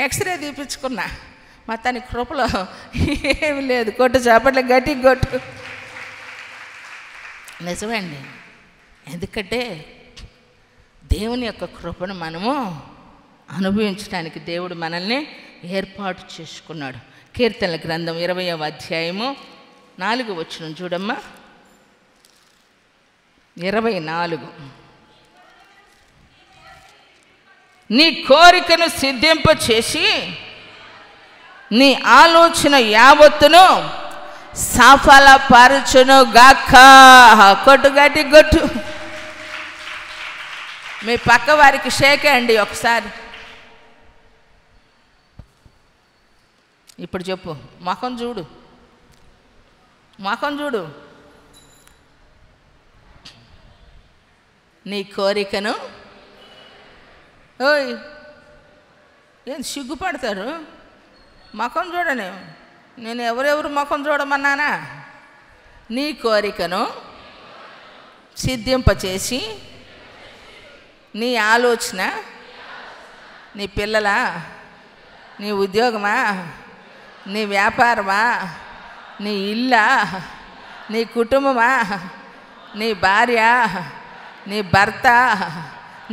ఎక్స్రే తీపించుకున్నా. మొత్తానికి కృపలో ఏమి లేదు. కొట్టు చేపట్ల గట్టి కొట్టు. నిజమండి. ఎందుకంటే దేవుని యొక్క కృపను మనము అనుభవించడానికి దేవుడు మనల్ని ఏర్పాటు చేసుకున్నాడు. కీర్తనల గ్రంథం 20వ అధ్యాయము 4వ వచనం చూడమ్మా. 24. నీ కోరికను సిద్ధింపచేసి నీ ఆలోచన యావత్తును సఫలపరచును గాక. కొట్టు గట్టి కొట్టు. మీ పక్క వారికి షేక్ అండి ఒకసారి. ఇప్పుడు చెప్పు, ముఖం చూడు, ముఖం చూడు. నీ కోరికను, ఓయ్ ఏం సిగ్గుపడతారు? ముఖం చూడని, నేను ఎవరెవరు ముఖం చూడమన్నానా? నీ కోరికను సిద్ధింపచేసి నీ ఆలోచన, నీ పిల్లలా, నీ ఉద్యోగమా, నీ వ్యాపారమా, నీ ఇల్లా, నీ కుటుంబమా, నీ భార్య, నీ భర్త,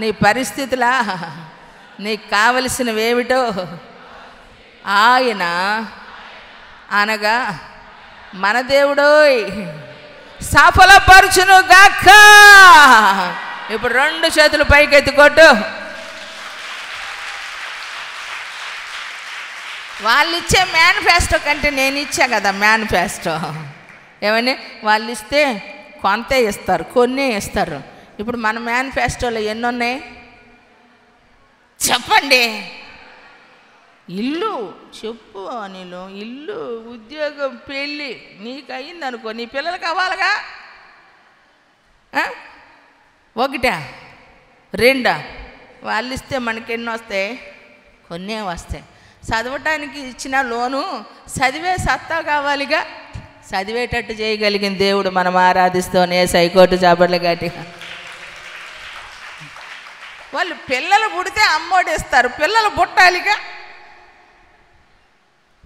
నీ పరిస్థితులా, నీకు కావలసినవేమిటో ఆయన అనగా మన దేవుడోయ్ సఫలపరచును గాక. ఇప్పుడు 2 చేతులు పైకెత్తి కొట్టు. వాళ్ళు ఇచ్చే మేనిఫెస్టో కంటే నేను ఇచ్చా కదా మేనిఫెస్టో. ఏమని వాళ్ళు ఇస్తే కొంతే ఇస్తారు, కొన్నే ఇస్తారు. ఇప్పుడు మన మేనిఫెస్టోలో ఎన్ని ఉన్నాయి చెప్పండి? ఇల్లు చెప్పు అనిలు, ఇల్లు, ఉద్యోగం, పెళ్ళి. నీకు అయింది అనుకో, నీ పిల్లలకి అవ్వాలిగా. 1, 2 వాళ్ళు ఇస్తే మనకి ఎన్ని వస్తాయి? కొన్నే వస్తాయి. చదవటానికి ఇచ్చిన లోను చదివే సత్తా కావాలిగా. చదివేటట్టు చేయగలిగిన దేవుడు మనం ఆరాధిస్తూనే సైకోటు చాపట్ల గట్టిగా. వాళ్ళు పిల్లలు పుడితే అమ్మోడిస్తారు, పిల్లలు పుట్టాలిగా.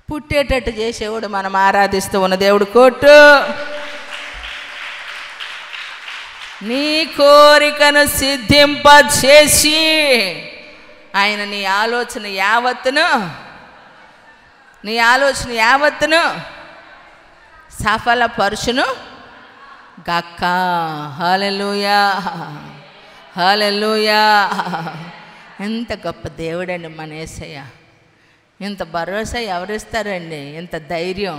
పుట్టేటట్టు చేసేవాడు మనం ఆరాధిస్తూ ఉన్న దేవుడు. కోటు. నీ కోరికను సిద్ధింపచేసి ఆయన నీ ఆలోచన యావత్తును సఫలపరచును గాక. హల్లెలూయా, హల్లెలూయా. ఎంత గొప్ప దేవుడండి మన యేసయ్య. ఇంత భరోసా ఎవరిస్తారండి? ఇంత ధైర్యం.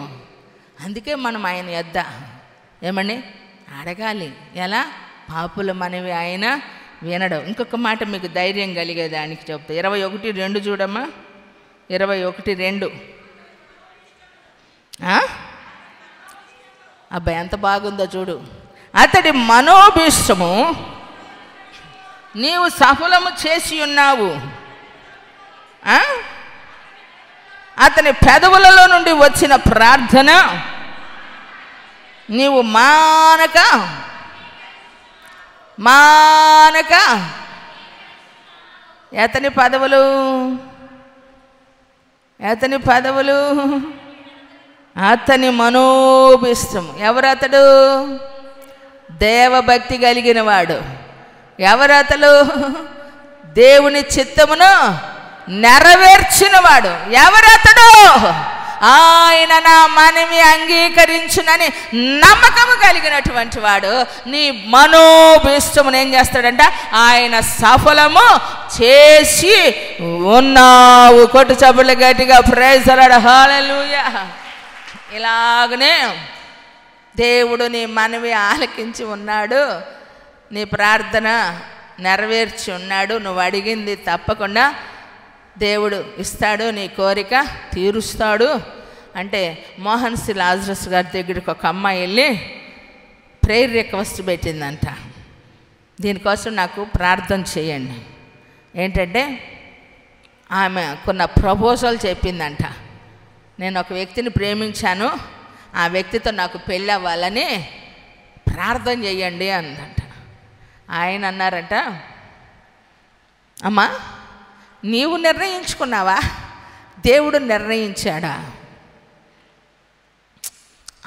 అందుకే మనం ఆయన యొద్ద ఏమని అడగాలి. ఎలా? పాపుల మనవి ఆయన వినడం. ఇంకొక మాట మీకు ధైర్యం కలిగేదానికి చెప్తా. 21:2 చూడమ్మా. 21:2. అబ్బాయి ఎంత బాగుందో చూడు. అతడి మనోభీష్టము నీవు సఫలము చేసి ఉన్నావు. అతని పెదవులలో నుండి వచ్చిన ప్రార్థన నీవు మానక ఎతని పదవులు అతని మనోభిష్టం. ఎవరతడు? దేవభక్తి కలిగిన వాడు. ఎవరతడు? దేవుని చిత్తమును నెరవేర్చినవాడు. ఎవరతడు? ఆయన నా మనవి అంగీకరించునని నమ్మకము కలిగినటువంటి వాడు. నీ మనోభీష్టమును ఏం చేస్తాడంట? ఆయన సఫలము చేసి ఉన్నావు. కొట్టు చప్పుళ్ళు గట్టిగా ప్రైజ్ ది లార్డ్. హల్లెలూయా. ఇలాగనే దేవుడు నీ మనవి ఆలకించి ఉన్నాడు, నీ ప్రార్థన నెరవేర్చి ఉన్నాడు. నువ్వు అడిగింది తప్పకుండా దేవుడు ఇస్తాడు, నీ కోరిక తీరుస్తాడు. అంటే మోహన్ సి లాజరస్ గారి దగ్గరికి ఒక అమ్మాయి వెళ్ళి ప్రేయర్ రిక్వెస్ట్ పెట్టిందంట. దీనికోసం నాకు ప్రార్థన చేయండి. ఏంటంటే ఆమె కొన్ని ప్రపోజల్ చెప్పిందంట. నేను ఒక వ్యక్తిని ప్రేమించాను, ఆ వ్యక్తితో నాకు పెళ్ళి అవ్వాలని ప్రార్థన చేయండి అందంట. ఆయన అన్నారంట, అమ్మా నీవు నిర్ణయించుకున్నావా, దేవుడు నిర్ణయించాడా?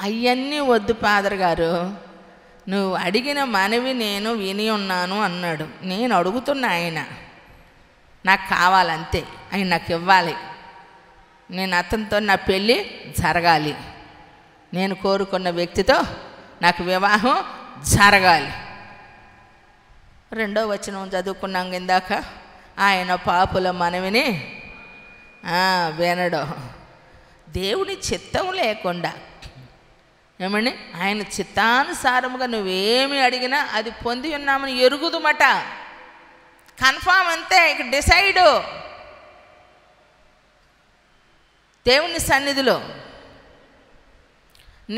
అవన్నీ వద్దు ఫాదర్ గారు, నువ్వు అడిగిన మనవి నేను విని ఉన్నాను అన్నాడు. నేను అడుగుతున్నా ఆయన నాకు కావాలంతే, ఆయన నాకు ఇవ్వాలి, నేను అతనితో నా పెళ్ళి జరగాలి, నేను కోరుకున్న వ్యక్తితో నాకు వివాహం జరగాలి. 2వ వచనం చదువుకున్నాం ఇందాక, ఆయన పాపుల మనవిని వినడు. దేవుని చిత్తం లేకుండా ఏమండి, ఆయన చిత్తానుసారముగా నువ్వేమి అడిగినా అది పొంది ఉన్నామని ఎరుగుదుమట. కన్ఫామ్ అంతే, ఇక డిసైడు. దేవుని సన్నిధిలో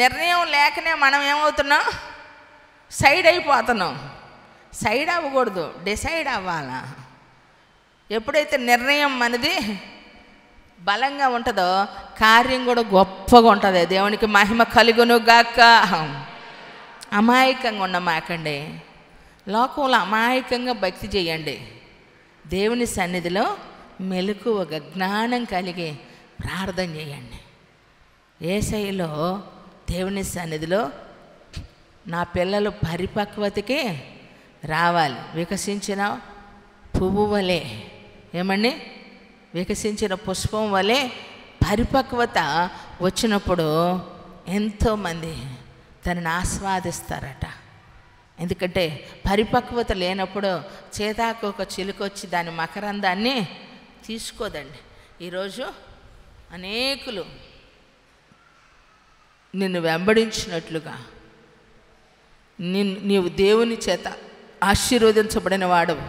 నిర్ణయం లేకనే మనం ఏమవుతున్నాం, సైడ్ అయిపోతున్నాం. సైడ్ అవ్వకూడదు, డిసైడ్ అవ్వాలా. ఎప్పుడైతే నిర్ణయం మనది బలంగా ఉంటుందో కార్యం కూడా గొప్పగా ఉంటుంది. దేవునికి మహిమ కలుగును గాక. అమాయకంగా ఉండమాకండి, లోకంలో అమాయకంగా భక్తి చేయండి. దేవుని సన్నిధిలో మెలకువగా జ్ఞానం కలిగి ప్రార్థన చేయండి. యేసయ్యలో దేవుని సన్నిధిలో నా పిల్లలు పరిపక్వతకి రావాలి. వికసించిన పువ్వు వలె, ఏమండి, వికసించిన పుష్పం వలె పరిపక్వత వచ్చినప్పుడు ఎంతోమంది దానిని ఆస్వాదిస్తారట. ఎందుకంటే పరిపక్వత లేనప్పుడు చేతాకు ఒక చిలుకొచ్చి దాని మకరందాన్ని తీసుకోదండి. ఈరోజు అనేకులు నిన్ను వెంబడించినట్లుగా నీవు దేవుని చేత ఆశీర్వదించబడిన వాడవు,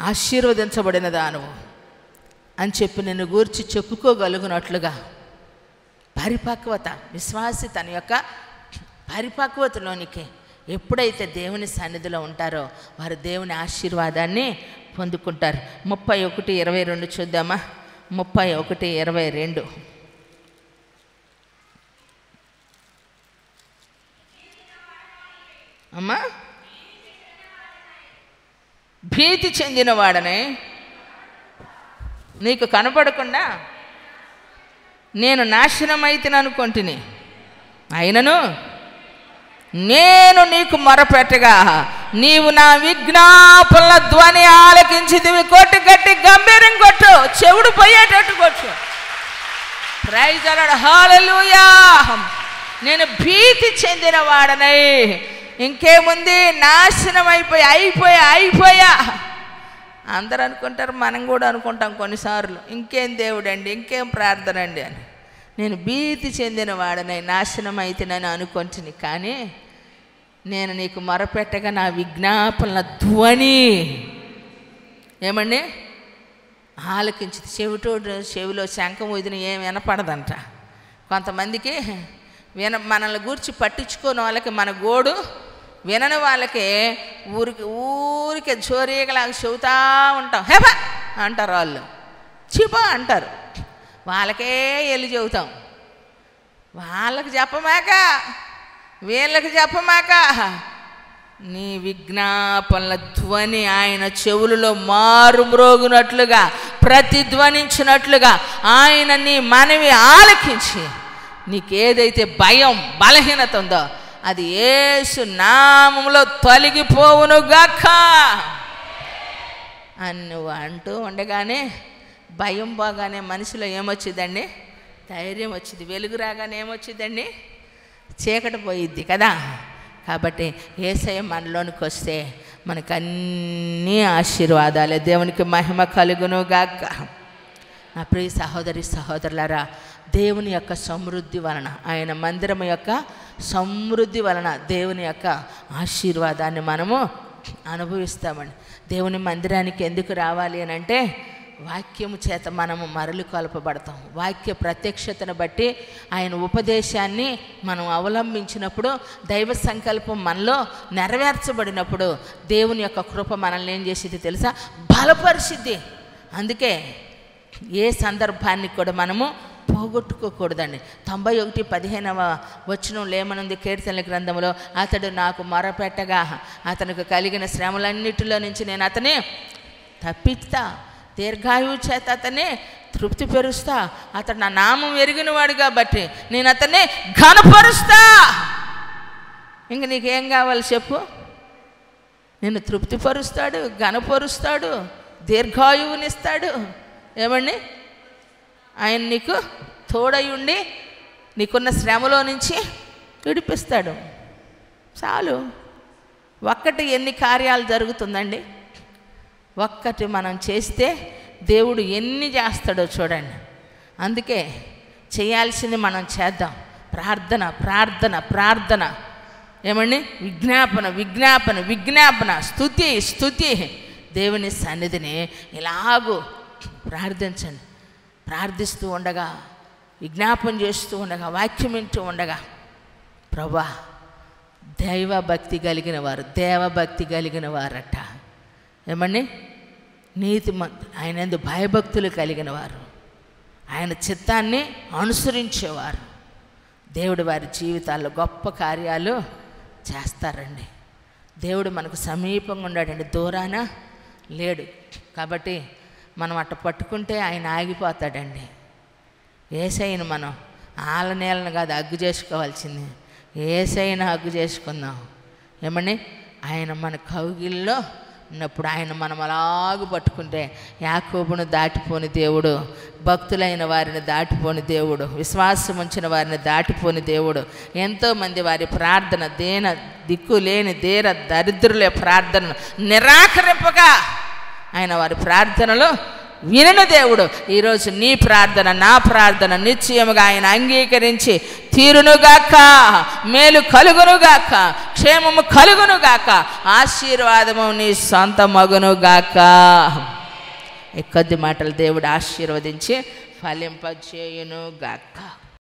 ఆశీర్వదించబడిన దానవు అని చెప్పి నిన్ను గూర్చి చెప్పుకోగలుగునట్లుగా పరిపక్వత, విశ్వాసి తన యొక్క పరిపక్వతలోనికి ఎప్పుడైతే దేవుని సన్నిధిలో ఉంటారో వారు దేవుని ఆశీర్వాదాన్ని పొందుకుంటారు. 31:22 చూద్దామా. 31:22. అమ్మా, భీతి చెందిన వాడనే నీకు కనపడకుండా నేను నాశనమైతిని అనుకొంటిని, అయినను నేను నీకు మొరపెట్టగా నీవు నా విజ్ఞాపనల ధ్వని ఆలకించితివి. కొట్టి గట్టి గంభీరం కొట్టు, చెవుడు పోయేటట్టు కొట్టు. ప్రైజ్ ది లార్డ్, హల్లెలూయా. నేను భీతి చెందిన వాడనై, ఇంకేముంది, నాశనం అయిపోయా. అందరూ అనుకుంటారు, మనం కూడా అనుకుంటాం కొన్నిసార్లు, ఇంకేం దేవుడండి, ఇంకేం ప్రార్థన అండి అని. నేను భీతి చెందిన వాడనై నాశనం అయితేనని అనుకుంటుని, కానీ నేను నీకు మొరపెట్టగా నా విజ్ఞాపనల ధ్వని ఏమండి ఆలకించి. చెవిలో శంఖం ఊదిన ఏం వినపడదంట. కొంతమందికి మనల్ని గూర్చి పట్టించుకోని వాళ్ళకి మన గోడు వినని వాళ్ళకి ఊరికే చోరీగలాగా చెబుతూ ఉంటాం. హేప అంటారు వాళ్ళు, చిప అంటారు. వాళ్ళకే వెళ్ళి చెబుతాం. వాళ్ళకి చెప్పమాక, వీళ్ళకి చెప్పమాక, నీ విజ్ఞాపనల ధ్వని ఆయన చెవులలో మారుమ్రోగునట్లుగా, ప్రతిధ్వనించినట్లుగా ఆయన నీ మనవి ఆలకించి నీకేదైతే భయం బలహీనత ఉందో అది యేసు నామములో తొలగిపోవునుగాక అని నువ్వు అంటూ ఉండగానే భయం పోగానే మనసులో ఏమొచ్చిందండి, ధైర్యం వచ్చింది. వెలుగు రాగానే ఏమొచ్చిందండి, చీకటి పోయిద్ది కదా. కాబట్టి యేసయ్య మనలోనికి వస్తే మనకు అన్నీ ఆశీర్వాదాలే. దేవునికి మహిమ కలుగునుగాక. నా ప్రియ సహోదరి సహోదరులారా, దేవుని యొక్క సమృద్ధి వలన, ఆయన మందిరం యొక్క సమృద్ధి వలన దేవుని యొక్క ఆశీర్వాదాన్ని మనము అనుభవిస్తామండి. దేవుని మందిరానికి ఎందుకు రావాలి అని అంటే వాక్యము చేత మనము మరలు కొలపబడతాం. వాక్య ప్రత్యక్షతను బట్టి ఆయన ఉపదేశాన్ని మనం అవలంబించినప్పుడు, దైవ సంకల్పం మనలో నెరవేర్చబడినప్పుడు దేవుని యొక్క కృప మనల్ని ఏం చేసేది తెలుసా, బలపరిచిద్ది. అందుకే ఏ సందర్భాన్ని కూడా మనము పోగొట్టుకోకూడదండి. 91:15 వచనంలో ఏమనుంది కీర్తనల గ్రంథంలో, అతడు నాకు మొరపెట్టగా అతనికి కలిగిన శ్రమలన్నిటిలో నుంచి నేను అతని తప్పిస్తా, దీర్ఘాయువు చేత అతన్ని తృప్తిపరుస్తా, అతడు నా నామం ఎరిగినవాడు కాబట్టి నేను అతన్ని ఘనపరుస్తా. ఇంక నీకేం కావాలి చెప్పు, నిన్ను తృప్తిపరుస్తాడు, ఘనపరుస్తాడు, దీర్ఘాయువునిస్తాడు. ఏమండి, ఆయన నీకు తోడై ఉండి నీకున్న శ్రమలో నుంచి విడిపిస్తాడు. చాలు. ఒక్కటి ఎన్ని కార్యాలు జరుగుతుందండి. ఒక్కటి మనం చేస్తే దేవుడు ఎన్ని చేస్తాడో చూడండి. అందుకే చేయాల్సింది మనం చేద్దాం. ప్రార్థన ప్రార్థన ప్రార్థన. ఏమండి, విజ్ఞాపన విజ్ఞాపన విజ్ఞాపన, స్తుతి స్తుతి. దేవుని సన్నిధిని ఇలాగూ ప్రార్థించండి. ప్రార్థిస్తూ ఉండగా, విజ్ఞాపన చేస్తూ ఉండగా, వాక్యం వింటూ ఉండగా, ప్రభువా, దైవభక్తి కలిగిన వారు, దేవభక్తి కలిగిన వారట. ఏమండి, నీతిమంతులు, ఆయన యందు భయభక్తులు కలిగిన వారు, ఆయన చిత్తాన్ని అనుసరించేవారు, దేవుడు వారి జీవితాల్లో గొప్ప కార్యాలు చేస్తారండి. దేవుడు మనకు సమీపంగా ఉన్నాడండి, దూరాన లేడు. కాబట్టి మనం అట్ట పట్టుకుంటే ఆయన ఆగిపోతాడండి. యేసయ్యను మనం ఆలనేలను కాదు హగ్గు చేసుకోవాల్సింది, యేసయ్యను హగ్గు చేసుకుందాం. ఏమని, ఆయన మన కౌగిల్లో ఉన్నప్పుడు ఆయన మనం అలాగూ పట్టుకుంటే యాకోబును దాటిపోని దేవుడు, భక్తులైన వారిని దాటిపోని దేవుడు, విశ్వాసం ఉంచిన వారిని దాటిపోని దేవుడు. ఎంతోమంది వారి ప్రార్థన, దిక్కు లేని దరిద్రుల ప్రార్థనను నిరాకరింపగా ఆయన వారి ప్రార్థనలు వినని దేవుడు. ఈరోజు నీ ప్రార్థన, నా ప్రార్థన నిశ్చయముగా ఆయన అంగీకరించి తీరునుగాక, మేలు కలుగునుగాక, క్షేమము కలుగునుగాక, ఆశీర్వాదము నీ సొంత మగునుగాక. ఈ కొద్ది మాటలు దేవుడు ఆశీర్వదించి ఫలింపజేయునుగాక.